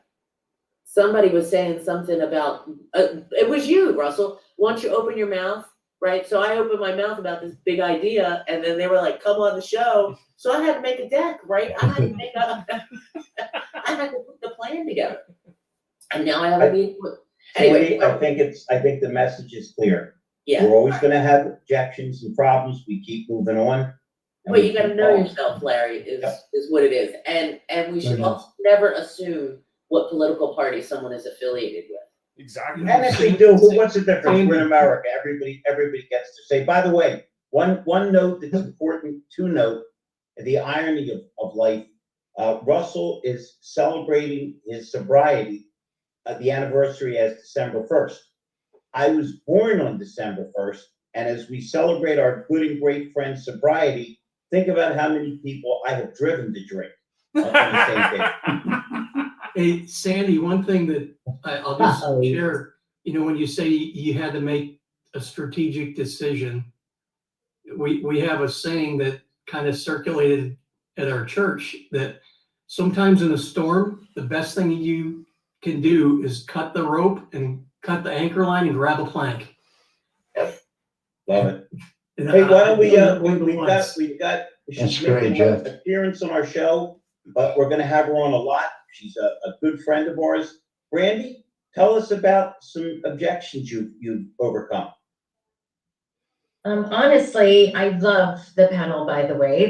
Speaker 11: Somebody was saying something about, it was you, Russell. Once you open your mouth, right? So I opened my mouth about this big idea, and then they were like, come on the show. So I had to make a deck, right? I had to put the plan together. And now I have a meeting with,
Speaker 7: Anyway, I think the message is clear.
Speaker 11: yeah.
Speaker 7: We're always gonna have objections and problems. We keep moving on. and
Speaker 11: But
Speaker 7: we
Speaker 11: you gotta
Speaker 7: keep
Speaker 11: know
Speaker 7: going.
Speaker 11: yourself, Larry, is
Speaker 7: Yep.
Speaker 11: what it is. And we should
Speaker 4: Mhm.
Speaker 11: also never assume what political party someone is affiliated with.
Speaker 1: Exactly.
Speaker 7: And if they do, what's the difference? We're in America. Everybody gets to say. By the way, one note that's important to note, the irony of life. Russell is celebrating his sobriety, the anniversary as December 1st. I was born on December 1st, and as we celebrate our good and great friend's sobriety, think about how many people I have driven to drink on the same day.
Speaker 10: Hey, Sandy, one thing that I'll just share, when you say you had to make a strategic decision, we have a saying that kind of circulated at our church that sometimes in a storm, the best thing you can do is cut the rope and cut the anchor line and grab a plank.
Speaker 7: Love it.
Speaker 10: And
Speaker 7: Hey, why don't we,
Speaker 10: we've got
Speaker 7: she's
Speaker 4: great,
Speaker 7: making an
Speaker 4: Jeff.
Speaker 7: appearance on our show, but we're gonna have her on a lot. She's a good friend of ours. Brandy, tell us about some objections you've overcome.
Speaker 12: Honestly, I love the panel, by the way.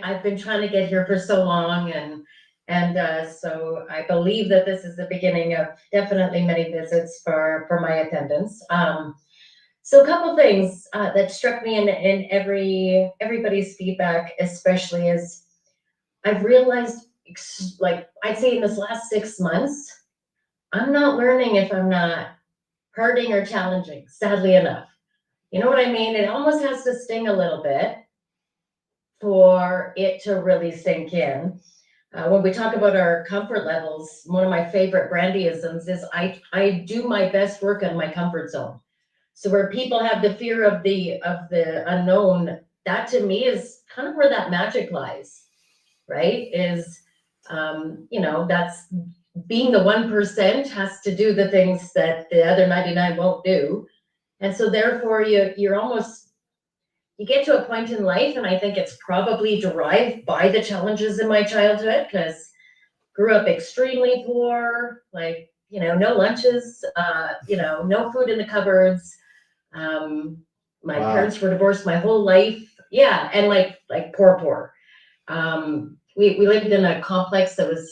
Speaker 12: I've been trying to get here for so long, and so I believe that this is the beginning of definitely many visits for my attendance. So a couple things that struck me in everybody's feedback, especially, is I've realized, like I'd say in this last 6 months, I'm not learning if I'm not hurting or challenging, sadly enough. You know what I mean? It almost has to sting a little bit for it to really sink in. When we talk about our comfort levels, one of my favorite Brandyisms is I do my best work in my comfort zone. So where people have the fear of the unknown, that to me is kind of where that magic lies, right? Is, that's being the 1% has to do the things that the other 99 won't do. And so therefore you get to a point in life, and I think it's probably derived by the challenges in my childhood, because grew up extremely poor, like, no lunches, no food in the cupboards. My parents were divorced my whole life. Yeah. And like poor. We lived in a complex that was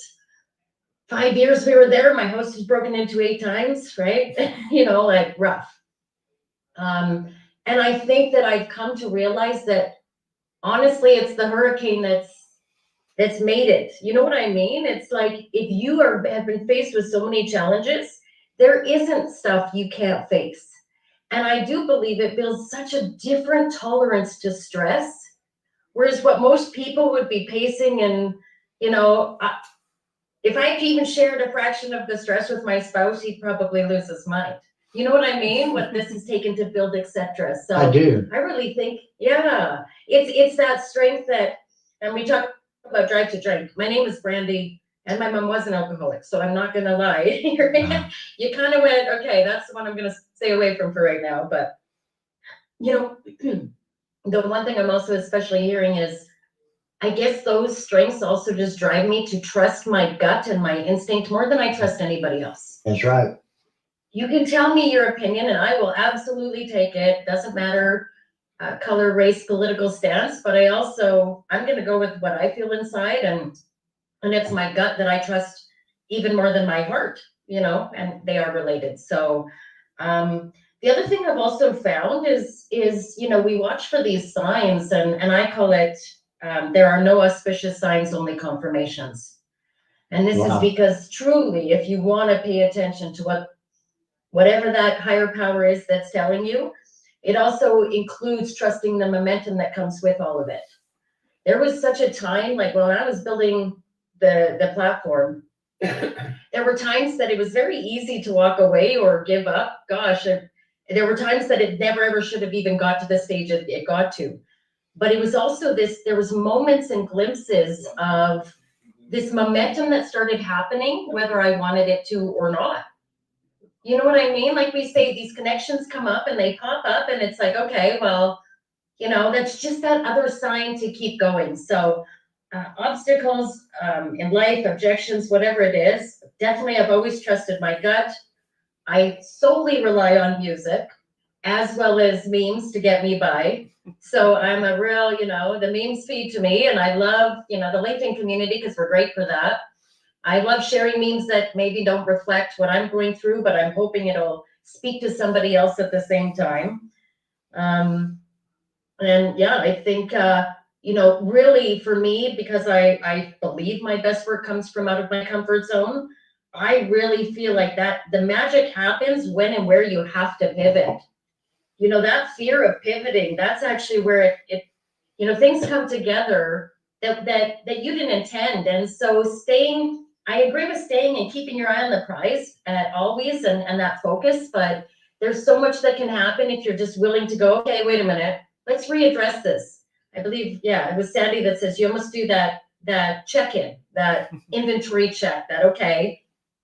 Speaker 12: 5 years we were there. My house was broken into 8 times, right? Like rough. And I think that I've come to realize that honestly, it's the hurricane that's made it. You know what I mean? It's like, if you have been faced with so many challenges, there isn't stuff you can't face. And I do believe it builds such a different tolerance to stress. Whereas what most people would be facing, and, if I even shared a fraction of the stress with my spouse, he'd probably lose his mind. You know what I mean? What this has taken to build, etc. So
Speaker 4: I do.
Speaker 12: I really think, yeah, it's that strength that, and we talk about drive to drink. My name is Brandy, and my mom was an alcoholic, so I'm not gonna lie. You kind of went, okay, that's the one I'm gonna stay away from for right now. But the one thing I'm also especially hearing is, I guess those strengths also just drive me to trust my gut and my instinct more than I trust anybody else.
Speaker 4: That's right.
Speaker 12: You can tell me your opinion and I will absolutely take it. Doesn't matter color, race, political stance, but I'm going to go with what I feel inside, and it's my gut that I trust even more than my heart, and they are related. So the other thing I've also found is we watch for these signs, and I call it, there are no auspicious signs, only confirmations. And this is because truly, if you want to pay attention to what whatever that higher power is that's telling you. It also includes trusting the momentum that comes with all of it. There was such a time, like when I was building the platform, there were times that it was very easy to walk away or give up. Gosh, there were times that it never ever should have even got to the stage that it got to. But it was also there was moments and glimpses of this momentum that started happening, whether I wanted it to or not. You know what I mean? Like we say, these connections come up and they pop up and it's like, okay, well, you know, that's just that other sign to keep going. So obstacles in life, objections, whatever it is, definitely I've always trusted my gut. I solely rely on music as well as memes to get me by. So I'm a real, you know, the memes feed to me, and I love, you know, the LinkedIn community because we're great for that. I love sharing memes that maybe don't reflect what I'm going through, but I'm hoping it'll speak to somebody else at the same time. And yeah, I think, you know, really for me, because I believe my best work comes from out of my comfort zone, I really feel like that the magic happens when and where you have to pivot. You know, that fear of pivoting, that's actually where it you know, things come together that you didn't intend. And so I agree with staying and keeping your eye on the prize always and that focus, but there's so much that can happen if you're just willing to go, okay, wait a minute, let's readdress this. I believe, yeah, it was Sandy that says you almost do that check-in, that inventory check, that, okay,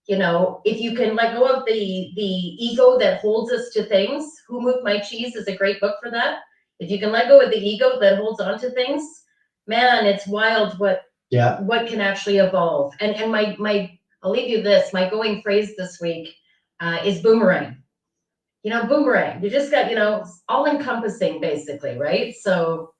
Speaker 12: you know, if you can let go of the ego that holds us to things. Who Moved My Cheese is a great book for that. If you can let go of the ego that holds on to things, man, it's wild what can actually evolve. And my I'll leave you this, my going phrase this week is boomerang. You know, boomerang, you just got, you know, all encompassing basically, right? So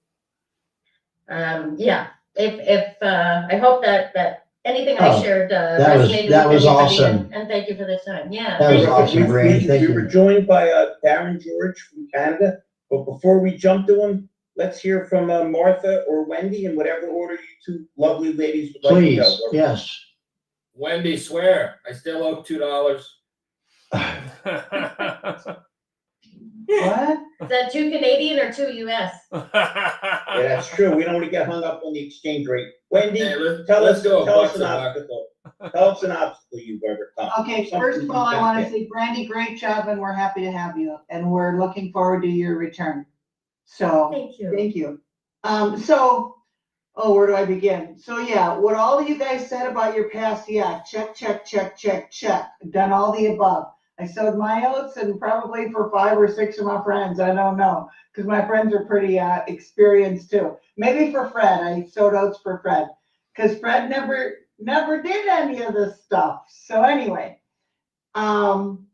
Speaker 12: yeah, if I hope that anything I shared resonated
Speaker 4: that
Speaker 12: with
Speaker 4: was
Speaker 12: anybody,
Speaker 4: awesome.
Speaker 12: and thank you for the time. Yeah.
Speaker 4: That was awesome, Brandy. Thank
Speaker 7: We
Speaker 4: you.
Speaker 7: were joined by Darren George from Canada, but before we jump to him, let's hear from Martha or Wendy in whatever order you two lovely ladies would like to go.
Speaker 4: Please, yes.
Speaker 13: Wendy, swear, I still owe $2.
Speaker 12: What? Is that 2 Canadian or 2 US?
Speaker 7: Yeah, that's true. We don't want to get hung up on the exchange rate. Wendy,
Speaker 13: Hey,
Speaker 7: tell
Speaker 13: let's
Speaker 7: us
Speaker 13: go
Speaker 7: an
Speaker 13: bucks a buck.
Speaker 7: obstacle. Tell us an obstacle you've overcome.
Speaker 14: Okay, first of all, I want to say, Brandy, great job, and we're happy to have you, and we're looking forward to your return. So
Speaker 12: Thank you.
Speaker 14: Thank you. Where do I begin? So yeah, what all of you guys said about your past, yeah, check, check, check, check, check. Done all the above. I sowed my oats, and probably for 5 or 6 of my friends. I don't know, because my friends are pretty experienced too. Maybe for Fred, I sowed oats for Fred, because Fred never did any of this stuff. So anyway, I'm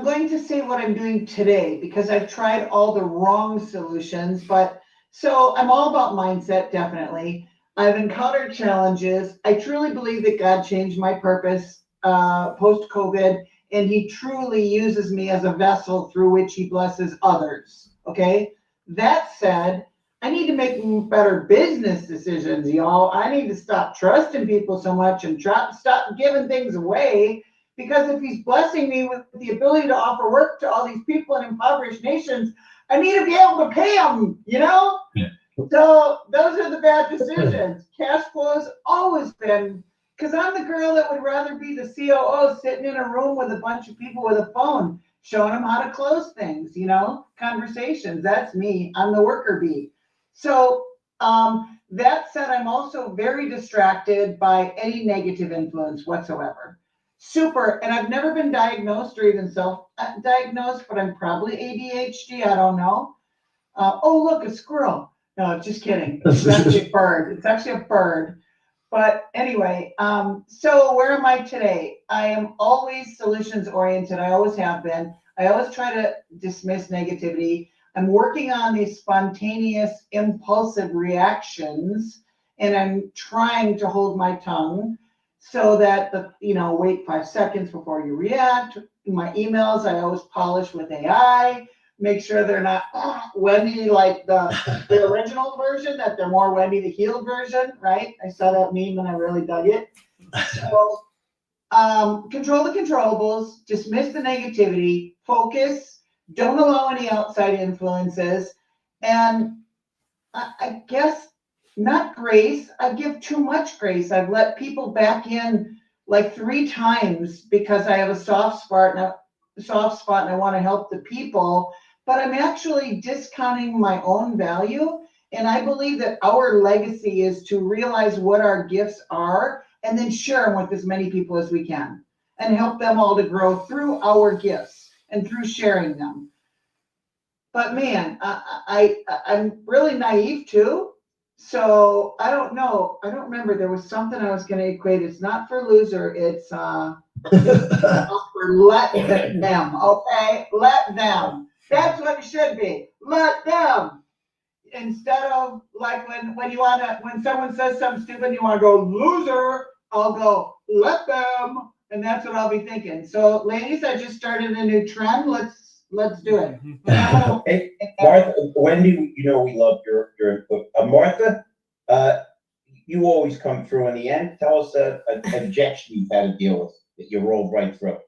Speaker 14: going to say what I'm doing today because I've tried all the wrong solutions, but so I'm all about mindset, definitely. I've encountered challenges. I truly believe that God changed my purpose post-COVID, and he truly uses me as a vessel through which he blesses others. Okay. That said, I need to make better business decisions, y'all. I need to stop trusting people so much and stop giving things away, because if he's blessing me with the ability to offer work to all these people in impoverished nations, I need to be able to pay them, you know? Yeah. So those are the bad decisions. Cash flow's always been, because I'm the girl that would rather be the COO sitting in a room with a bunch of people with a phone, showing them how to close things, you know, conversations. That's me. I'm the worker bee. So that said, I'm also very distracted by any negative influence whatsoever. Super. And I've never been diagnosed or even self-diagnosed, but I'm probably ADHD. I don't know. Oh, look, a squirrel. No, just kidding. It's actually a bird. It's actually a bird. But anyway, so where am I today? I am always solutions oriented. I always have been. I always try to dismiss negativity. I'm working on these spontaneous, impulsive reactions, and I'm trying to hold my tongue so that wait 5 seconds before you react. My emails, I always polish with AI. Make sure they're not Wendy like the original version, that they're more Wendy the healed version, right? I saw that meme and I really dug it. So control the controllables, dismiss the negativity, focus, don't allow any outside influences, and I guess not grace. I give too much grace. I've let people back in like 3 times because I have a soft spot and I want to help the people, but I'm actually discounting my own value. And I believe that our legacy is to realize what our gifts are and then share them with as many people as we can and help them all to grow through our gifts and through sharing them. But man, I'm really naive too. So I don't know. I don't remember. There was something I was going to equate. It's not for loser. It's for let them. Okay, let them. That's what it should be. Let them. Instead of like when someone says something stupid, you want to go loser. I'll go let them, and that's what I'll be thinking. So, ladies, I just started a new trend. Let's do it.
Speaker 7: Hey, Martha, Wendy, you know we love your input. Martha, you always come through in the end. Tell us an objection you've had to deal with that you rolled right through.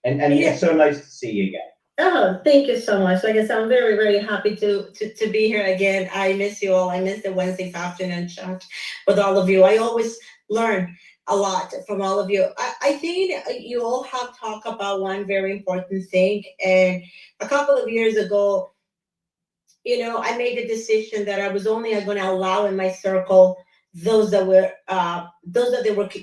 Speaker 7: And
Speaker 9: Yeah.
Speaker 7: It's so nice to see you again.
Speaker 9: Oh, thank you so much. Like I said, I'm very, very happy to be here again. I miss you all. I miss the Wednesday afternoon chat with all of you. I always learn a lot from all of you. I think you all have talked about one very important thing. And a couple of years ago, I made a decision that I was only going to allow in my circle those that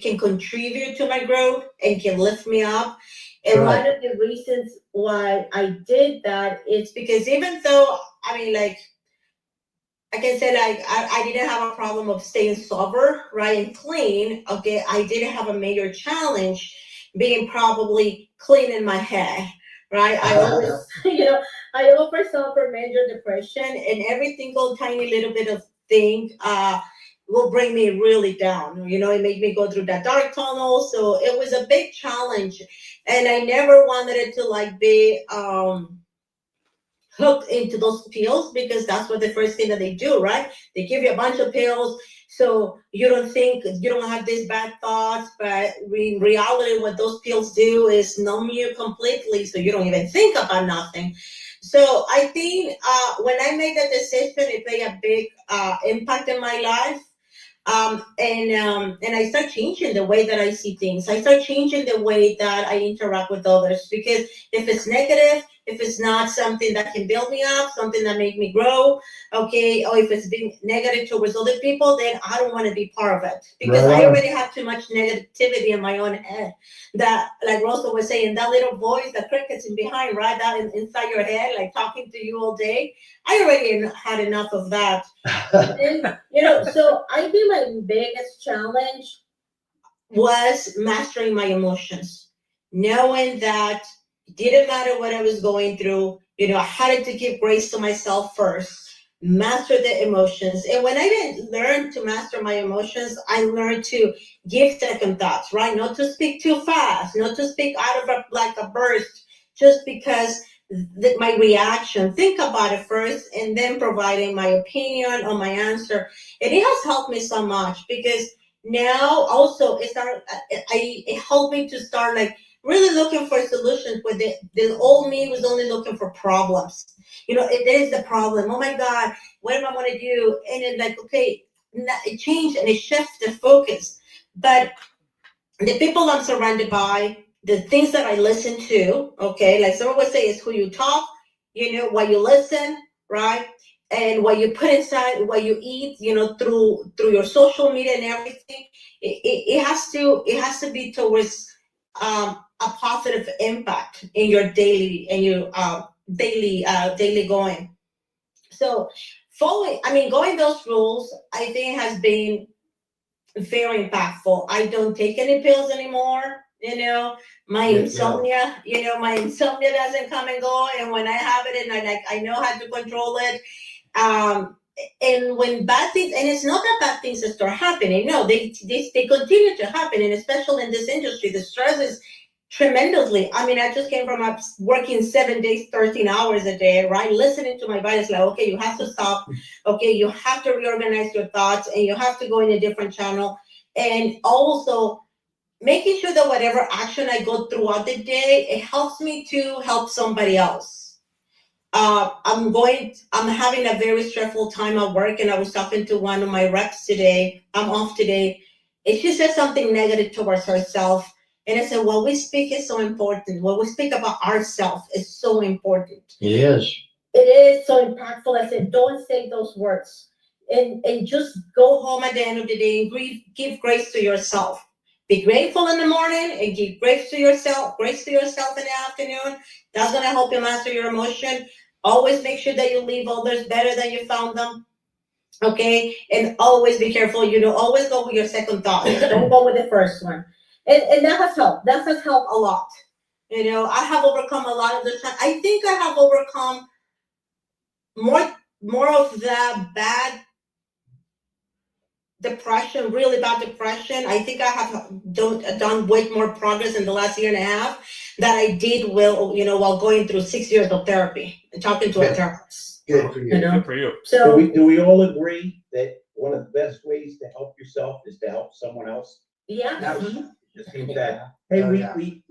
Speaker 9: can contribute to my growth and can lift me up. And
Speaker 4: Right.
Speaker 9: one of the reasons why I did that is because even though, I can say I didn't have a problem of staying sober, right, and clean. Okay, I did have a major challenge being probably clean in my head, right? I always, I often suffer major depression, and every single tiny little bit of thing will bring me really down. It made me go through that dark tunnel. So it was a big challenge, and I never wanted it to be hooked into those pills, because that's what the first thing that they do, right? They give you a bunch of pills so you don't have these bad thoughts, but in reality what those pills do is numb you completely, so you don't even think about nothing. So I think when I made that decision, it played a big impact in my life. And I start changing the way that I see things. I start changing the way that I interact with others, because if it's negative, if it's not something that can build me up, something that make me grow, okay, or if it's being negative towards other people, then I don't want to be part of it, because
Speaker 4: Right.
Speaker 9: I already have too much negativity in my own head. That, like Rosa was saying, that little voice, that crickets in behind, right, that inside your head, like talking to you all day. I already had enough of that. And, so I think my biggest challenge was mastering my emotions, knowing that it didn't matter what I was going through. I had to give grace to myself first, master the emotions. And when I didn't learn to master my emotions, I learned to give second thoughts, right? Not to speak too fast, not to speak out of a burst, just because my reaction, think about it first, and then providing my opinion or my answer. And it has helped me so much, because now also it helped me to start really looking for solutions, where the old me was only looking for problems. It is the problem. Oh my God, what am I going to do? And then okay, it changed and it shifts the focus. But the people I'm surrounded by, the things that I listen to, okay, like someone would say, is who you talk, what you listen, right? And what you put inside, what you eat, through your social media and everything, it has to be towards a positive impact in your daily going. So going those rules, I think has been very impactful. I don't take any pills anymore. My insomnia doesn't come and go. And when I have it, and I know how to control it. And when bad things, and it's not that bad things that start happening. No, they continue to happen. And especially in this industry, the stress is tremendously. I just came from working 7 days, 13 hours a day, right? Listening to my body, it's like, okay, you have to stop. Okay, you have to reorganize your thoughts, and you have to go in a different channel. And also, making sure that whatever action I go throughout the day, it helps me to help somebody else. I'm having a very stressful time at work, and I was talking to one of my reps today. I'm off today, and she said something negative towards herself. And I said, what we speak is so important. What we speak about ourselves is so important.
Speaker 4: It is.
Speaker 9: It is so impactful. I said, don't say those words. And just go home at the end of the day and give grace to yourself. Be grateful in the morning and give grace to yourself in the afternoon. That's going to help you master your emotion. Always make sure that you leave others better than you found them. Okay? And always be careful. Always go with your second thought. Don't go with the first one. And that has helped. That has helped a lot. I have overcome a lot of the time. I think I have overcome more of that bad depression, really bad depression. I think I have done way more progress in the last year and a half than I did while going through 6 years of therapy and talking to a therapist.
Speaker 7: Good for you.
Speaker 1: Good for you.
Speaker 9: So
Speaker 7: Do we all agree that one of the best ways to help yourself is to help someone else?
Speaker 9: yeah.
Speaker 7: Just think that, hey, we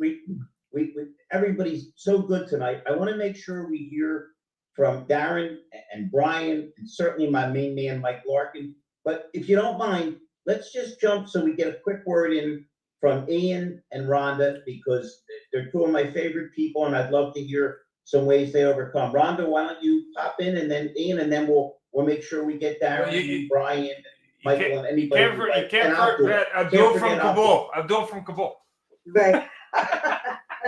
Speaker 7: everybody's so good tonight. I want to make sure we hear from Darren and Brian, and certainly my main man, Mike Larkin. But if you don't mind, let's just jump so we get a quick word in from Ian and Rhonda, because they're two of my favorite people, and I'd love to hear some ways they overcome. Rhonda, why don't you pop in, and then Ian, and then we'll make sure we get Darren and Brian, Michael, and anybody.
Speaker 1: You can't forget Abdul from Kabul. Abdul from Kabul.
Speaker 15: Right.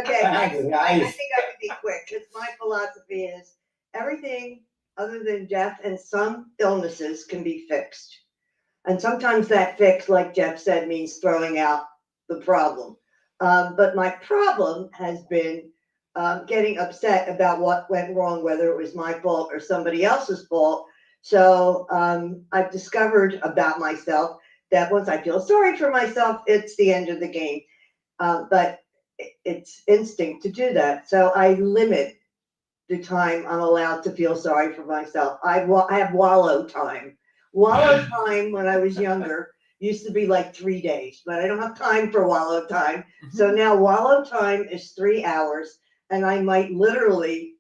Speaker 15: Okay, I think I can be quick, because my philosophy is everything other than death and some illnesses can be fixed. And sometimes that fix, like Jeff said, means throwing out the problem. But my problem has been getting upset about what went wrong, whether it was my fault or somebody else's fault. So I've discovered about myself that once I feel sorry for myself, it's the end of the game. But it's instinct to do that. So I limit the time I'm allowed to feel sorry for myself. I have wallow time. Wallow time when I was younger used to be like 3 days, but I don't have time for wallow time. So now wallow time is 3 hours, and I might literally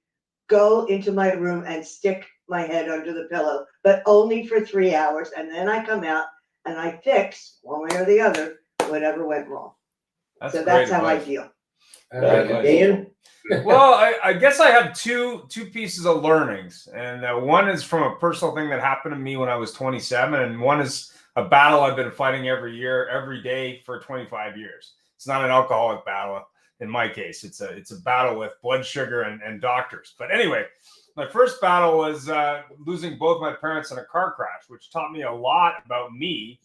Speaker 15: go into my room and stick my head under the pillow, but only for 3 hours. And then I come out and I fix, one way or the other, whatever went wrong. So that's how I feel.
Speaker 7: Dan?
Speaker 1: Well, I guess I have two pieces of learnings, and one is from a personal thing that happened to me when I was 27, and one is a battle I've been fighting every year, every day for 25 years. It's not an alcoholic battle in my case. It's a battle with blood sugar and doctors. But anyway, my first battle was losing both my parents in a car crash, which taught me a lot about me,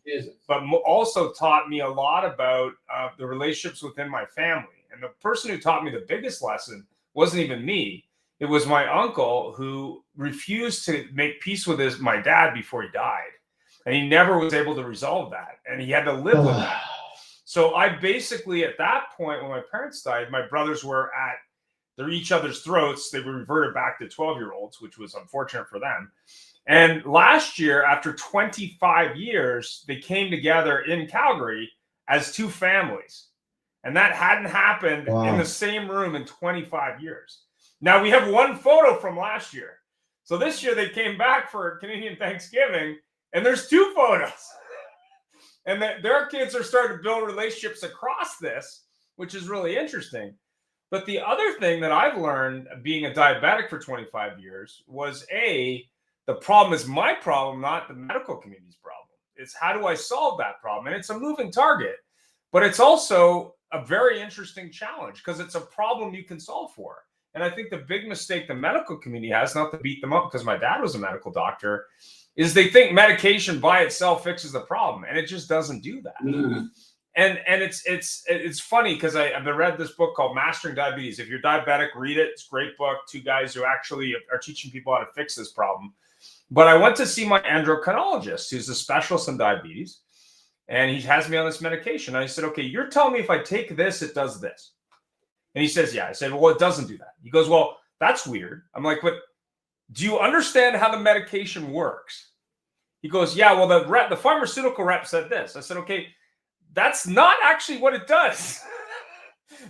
Speaker 1: but also taught me a lot about the relationships within my family. And the person who taught me the biggest lesson wasn't even me. It was my uncle, who refused to make peace with my dad before he died. And he never was able to resolve that. And he had to live with that. So I basically, at that point, when my parents died, my brothers were at each other's throats. They were reverted back to 12-year-olds, which was unfortunate for them. And last year, after 25 years, they came together in Calgary as two families. And that hadn't happened in the same room in 25 years. Now we have one photo from last year. So this year they came back for Canadian Thanksgiving, and there's two photos. And their kids are starting to build relationships across this, which is really interesting. But the other thing that I've learned being a diabetic for 25 years was the problem is my problem, not the medical community's problem. It's how do I solve that problem? And it's a moving target, but it's also a very interesting challenge because it's a problem you can solve for. And I think the big mistake the medical community has, not to beat them up because my dad was a medical doctor, is they think medication by itself fixes the problem, and it just doesn't do that. Mm-hmm. And it's funny because I've read this book called Mastering Diabetes. If you're diabetic, read it. It's a great book. Two guys who actually are teaching people how to fix this problem. But I went to see my endocrinologist, who's a specialist in diabetes, and he has me on this medication. And I said, okay, you're telling me if I take this, it does this. And he says, yeah. I said, well, it doesn't do that. He goes, well, that's weird. I'm like, but do you understand how the medication works? He goes, yeah, well, the pharmaceutical rep said this. I said, okay, that's not actually what it does.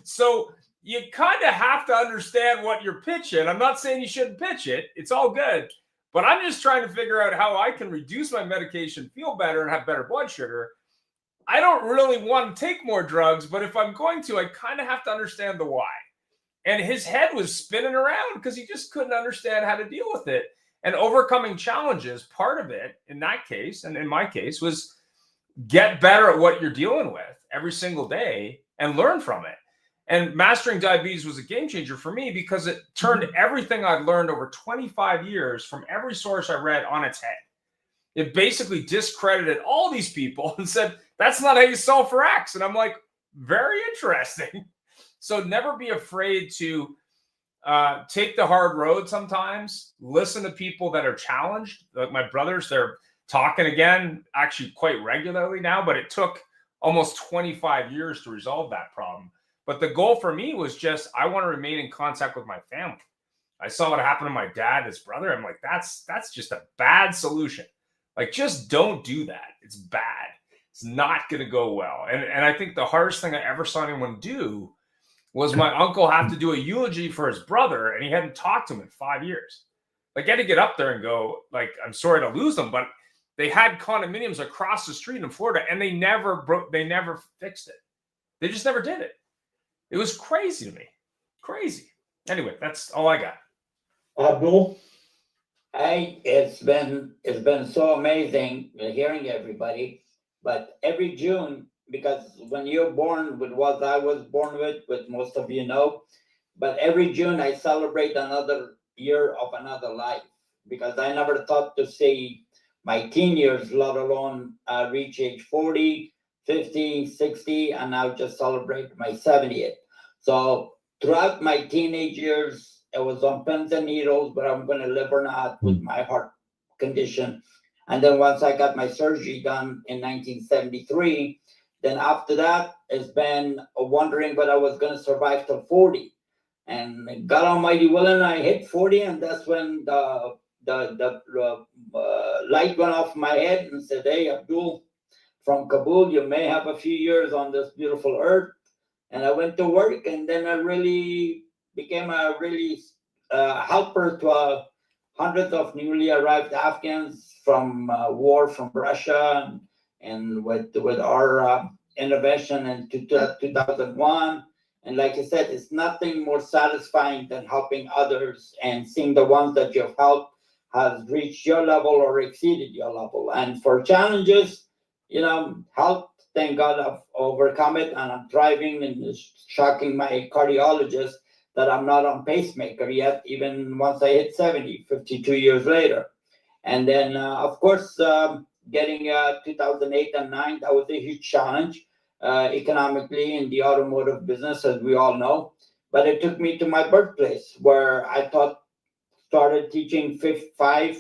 Speaker 1: So you kind of have to understand what you're pitching. I'm not saying you shouldn't pitch it. It's all good. But I'm just trying to figure out how I can reduce my medication, feel better, and have better blood sugar. I don't really want to take more drugs, but if I'm going to, I kind of have to understand the why. And his head was spinning around because he just couldn't understand how to deal with it. And overcoming challenges, part of it in that case, and in my case, was get better at what you're dealing with every single day and learn from it. And mastering diabetes was a game changer for me because it turned everything I'd learned over 25 years from every source I read on its head. It basically discredited all these people and said, that's not how you solve for X. And I'm like, very interesting. So never be afraid to take the hard road sometimes. Listen to people that are challenged. Like my brothers, they're talking again, actually quite regularly now, but it took almost 25 years to resolve that problem. But the goal for me was just, I want to remain in contact with my family. I saw what happened to my dad, his brother. I'm like, that's just a bad solution. Like, just don't do that. It's bad. It's not going to go well. And I think the hardest thing I ever saw anyone do was my uncle have to do a eulogy for his brother, and he hadn't talked to him in 5 years. Like, I had to get up there and go, like, I'm sorry to lose them, but they had condominiums across the street in Florida, and they never fixed it. They just never did it. It was crazy to me. Crazy. Anyway, that's all I got.
Speaker 6: Abdul? It's been so amazing hearing everybody, but every June, because when you're born with what I was born with most of you know, but every June I celebrate another year of another life, because I never thought to see my teen years, let alone reach age 40, 50, 60, and now just celebrate my 70th. So throughout my teenage years, it was on pins and needles, but I'm going to live or not with my heart condition. And then once I got my surgery done in 1973, then after that, it's been wondering whether I was going to survive till 40. And God Almighty willing, I hit 40, and that's when the light went off my head and said, hey, Abdul, from Kabul, you may have a few years on this beautiful earth. And I went to work, and then I really became a helper to hundreds of newly arrived Afghans from war from Russia, and with our intervention in 2001. And like I said, it's nothing more satisfying than helping others and seeing the ones that you've helped has reached your level or exceeded your level. And for challenges, help. Thank God I've overcome it, and I'm thriving, and it's shocking my cardiologist that I'm not on pacemaker yet, even once I hit 70, 52 years later. And then, of course, getting 2008 and 9, that was a huge challenge economically in the automotive business, as we all know. But it took me to my birthplace, where I started teaching 5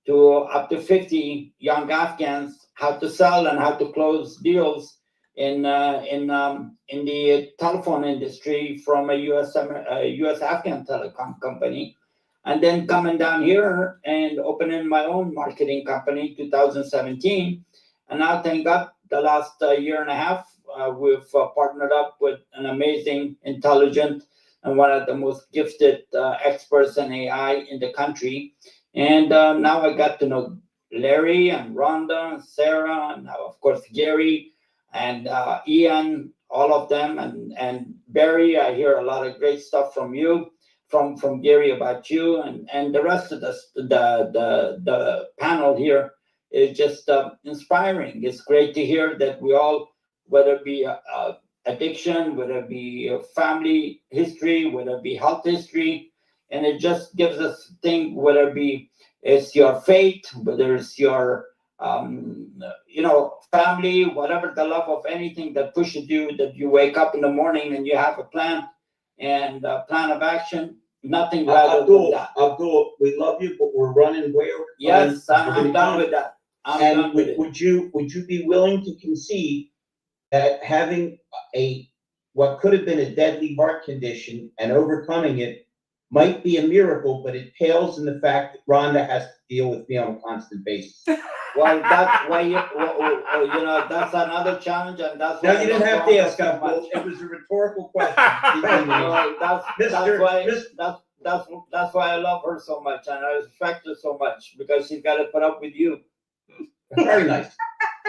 Speaker 6: to up to 50 young Afghans how to sell and how to close deals in the telephone industry from a U.S. Afghan telecom company. And then coming down here and opening my own marketing company, 2017. And now, thank God, the last year and a half, we've partnered up with an amazing, intelligent, and one of the most gifted experts in AI in the country. And now I got to know Larry and Rhonda and Sarah, and now, of course, Gary and Ian, all of them, and Barry. I hear a lot of great stuff from you, from Gary about you, and the rest of the panel here is just inspiring. It's great to hear that we all, whether it be addiction, whether it be family history, whether it be health history, and it just gives us a thing, whether it be it's your faith, whether it's your family, whatever the love of anything that pushes you, that you wake up in the morning and you have a plan and a plan of action. Nothing rather than that.
Speaker 7: Abdul, we love you, but we're running way over.
Speaker 6: Yes, I'm done with that.
Speaker 7: Would you be willing to concede that having what could have been a deadly heart condition and overcoming it might be a miracle, but it pales in the fact that Rhonda has to deal with me on a constant basis.
Speaker 6: Well, that's why you know, that's another challenge, and that's why
Speaker 7: No, you didn't have to ask. It was a rhetorical question.
Speaker 6: That's why I love her so much, and I respect her so much, because she's got to put up with you.
Speaker 7: Very nice.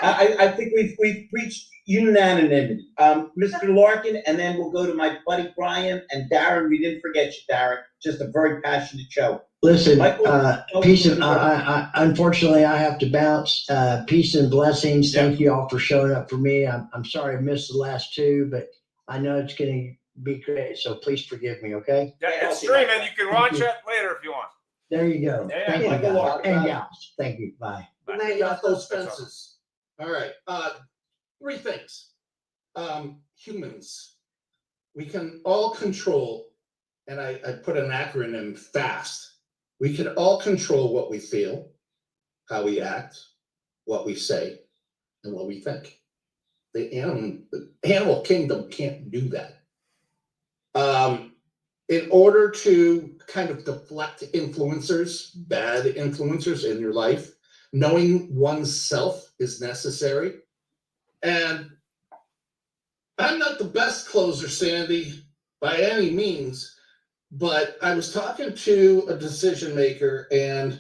Speaker 7: I think we've reached unanimity. Mr. Larkin, and then we'll go to my buddy Brian and Darren. We didn't forget you, Darren. Just a very passionate show.
Speaker 4: Listen,
Speaker 7: Michael,
Speaker 4: peace and unfortunately I have to bounce. Peace and blessings.
Speaker 1: Yeah.
Speaker 4: Thank you all for showing up for me. I'm sorry I missed the last two, but I know it's going to be great. So please forgive me, okay?
Speaker 1: Yeah, it's streaming. You can watch it later if you want.
Speaker 4: There you go.
Speaker 1: Yeah,
Speaker 4: Thank you,
Speaker 7: Michael
Speaker 4: guys.
Speaker 7: Larkin.
Speaker 4: And gals. Thank you. Bye.
Speaker 16: Got those fences. All right. Three things. Humans. We can all control, and I put an acronym FAST. We can all control what we feel, how we act, what we say, and what we think. The animal kingdom can't do that. In order to kind of deflect influencers, bad influencers in your life, knowing oneself is necessary. And I'm not the best closer, Sandy, by any means, but I was talking to a decision maker and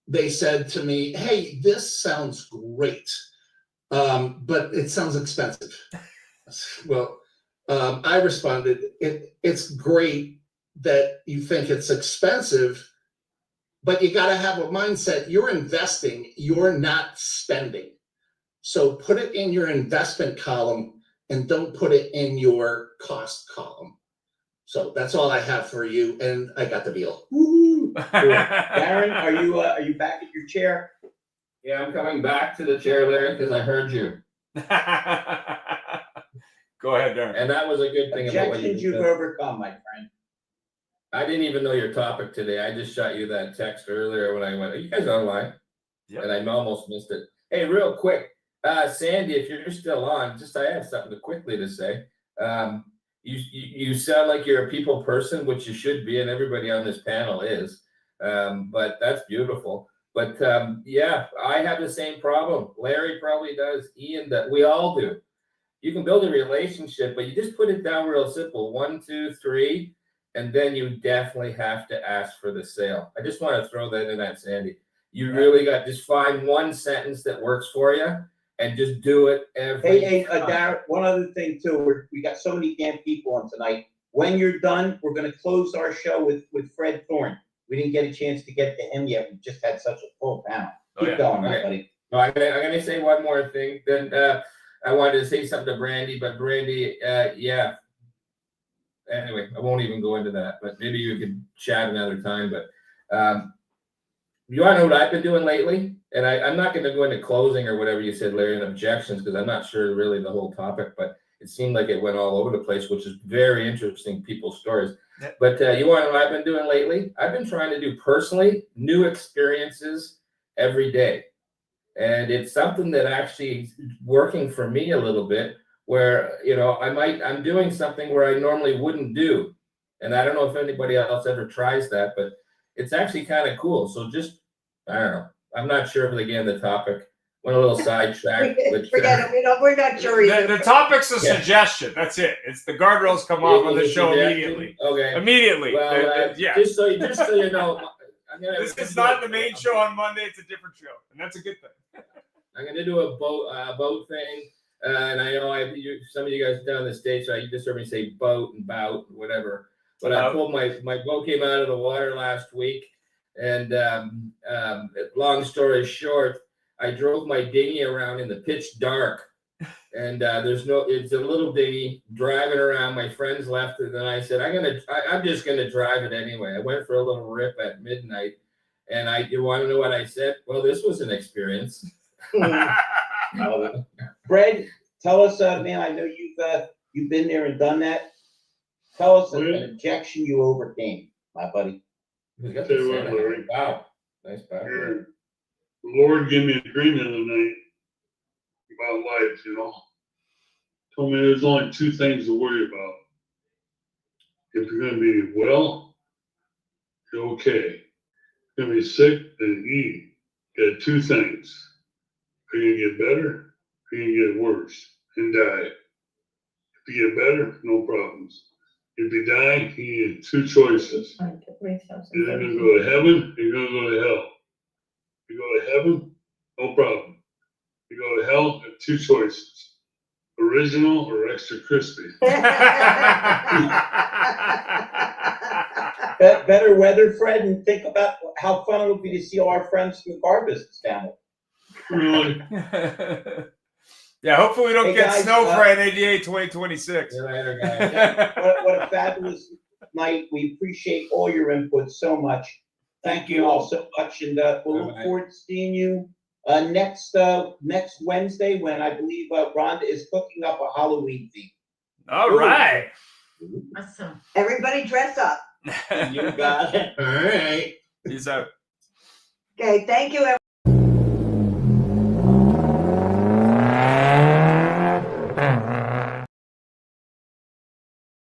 Speaker 16: they said to me, hey, this sounds great, but it sounds expensive. Well, I responded, it's great that you think it's expensive, but you got to have a mindset. You're investing, you're not spending. So put it in your investment column and don't put it in your cost column. So that's all I have for you. And I got the deal.
Speaker 7: Woo-hoo. Darren, are you back at your chair?
Speaker 13: Yeah, I'm coming back to the chair, Larry, because I heard you.
Speaker 1: Go ahead, Darren.
Speaker 13: And that was a good thing about what you
Speaker 7: Objections you've
Speaker 13: said.
Speaker 7: overcome, my friend.
Speaker 13: I didn't even know your topic today. I just shot you that text earlier when I went, are you guys online?
Speaker 1: Yep.
Speaker 13: And I almost missed it. Hey, real quick, Sandy, if you're still on, I have something quickly to say. You sound like you're a people person, which you should be, and everybody on this panel is. But that's beautiful. But yeah, I have the same problem. Larry probably does. Ian, that we all do. You can build a relationship, but you just put it down real simple. 1, 2, 3. And then you definitely have to ask for the sale. I just want to throw that in that, Sandy. You really got just find one sentence that works for you and just do it every time.
Speaker 7: Darren, one other thing too. We got so many damn people on tonight. When you're done, we're going to close our show with Fred Thorne. We didn't get a chance to get to him yet. We just had such a full panel. Keep going, my buddy.
Speaker 13: No, I'm gonna say one more thing. Then I wanted to say something to Brandy, but Brandy, yeah. Anyway, I won't even go into that, but maybe you could chat another time. But you want to know what I've been doing lately? And I'm not going to go into closing or whatever you said, Larry, and objections, because I'm not sure really the whole topic, but it seemed like it went all over the place, which is very interesting, people's stories. Yeah. But you want to know what I've been doing lately? I've been trying to do personally new experiences every day. And it's something that actually is working for me a little bit, where, you know, I'm doing something where I normally wouldn't do. And I don't know if anybody else ever tries that, but it's actually kind of cool. So just, I don't know. I'm not sure if, again, the topic went a little sidetracked.
Speaker 15: Forget it. We're not sure either.
Speaker 1: The topic's a suggestion. That's it. It's the guardrails come off on the show immediately.
Speaker 13: Okay.
Speaker 1: Immediately.
Speaker 13: Well,
Speaker 1: yeah.
Speaker 13: Just so you know.
Speaker 1: This is not the main show on Monday. It's a different show. And that's a good thing.
Speaker 13: I'm going to do a boat thing. And I know some of you guys down in the States, you just heard me say boat and bout, whatever. But I pulled my boat came out of the water last week. And long story short, I drove my dinghy around in the pitch dark. And it's a little dinghy driving around. My friends left it. And I said, I'm just going to drive it anyway. I went for a little rip at midnight. And you want to know what I said? Well, this was an experience.
Speaker 7: Fred, tell us, man, I know you've been there and done that. Tell us an objection you overcame, my buddy.
Speaker 13: Wow. Nice back.
Speaker 5: The Lord gave me a dream the other night about life, you know. Told me there's only two things to worry about. If you're going to be well you're okay. You're gonna be sick and eat. You got two things. Are you gonna get better or are you gonna get worse and die? If you get better, no problems. If you die, you get two choices. You're either gonna go to heaven or you're gonna go to hell. If you go to heaven, no problem. If you go to hell, you have two choices. Original or extra crispy.
Speaker 7: Better weather, Fred, and think about how fun it'll be to see all our friends from the car business down there.
Speaker 5: Really?
Speaker 1: Yeah, hopefully we don't
Speaker 7: Hey,
Speaker 1: get
Speaker 7: guys,
Speaker 1: snow for NADA 2026.
Speaker 7: What a fabulous night. We appreciate all your input so much. Thank you all so much, and we'll look forward to seeing you next Wednesday when I believe Rhonda is cooking up a Halloween theme.
Speaker 1: All right.
Speaker 12: Awesome.
Speaker 15: Everybody dress up.
Speaker 7: You got it.
Speaker 16: All right.
Speaker 1: Peace out.
Speaker 15: Okay, thank you, everyone.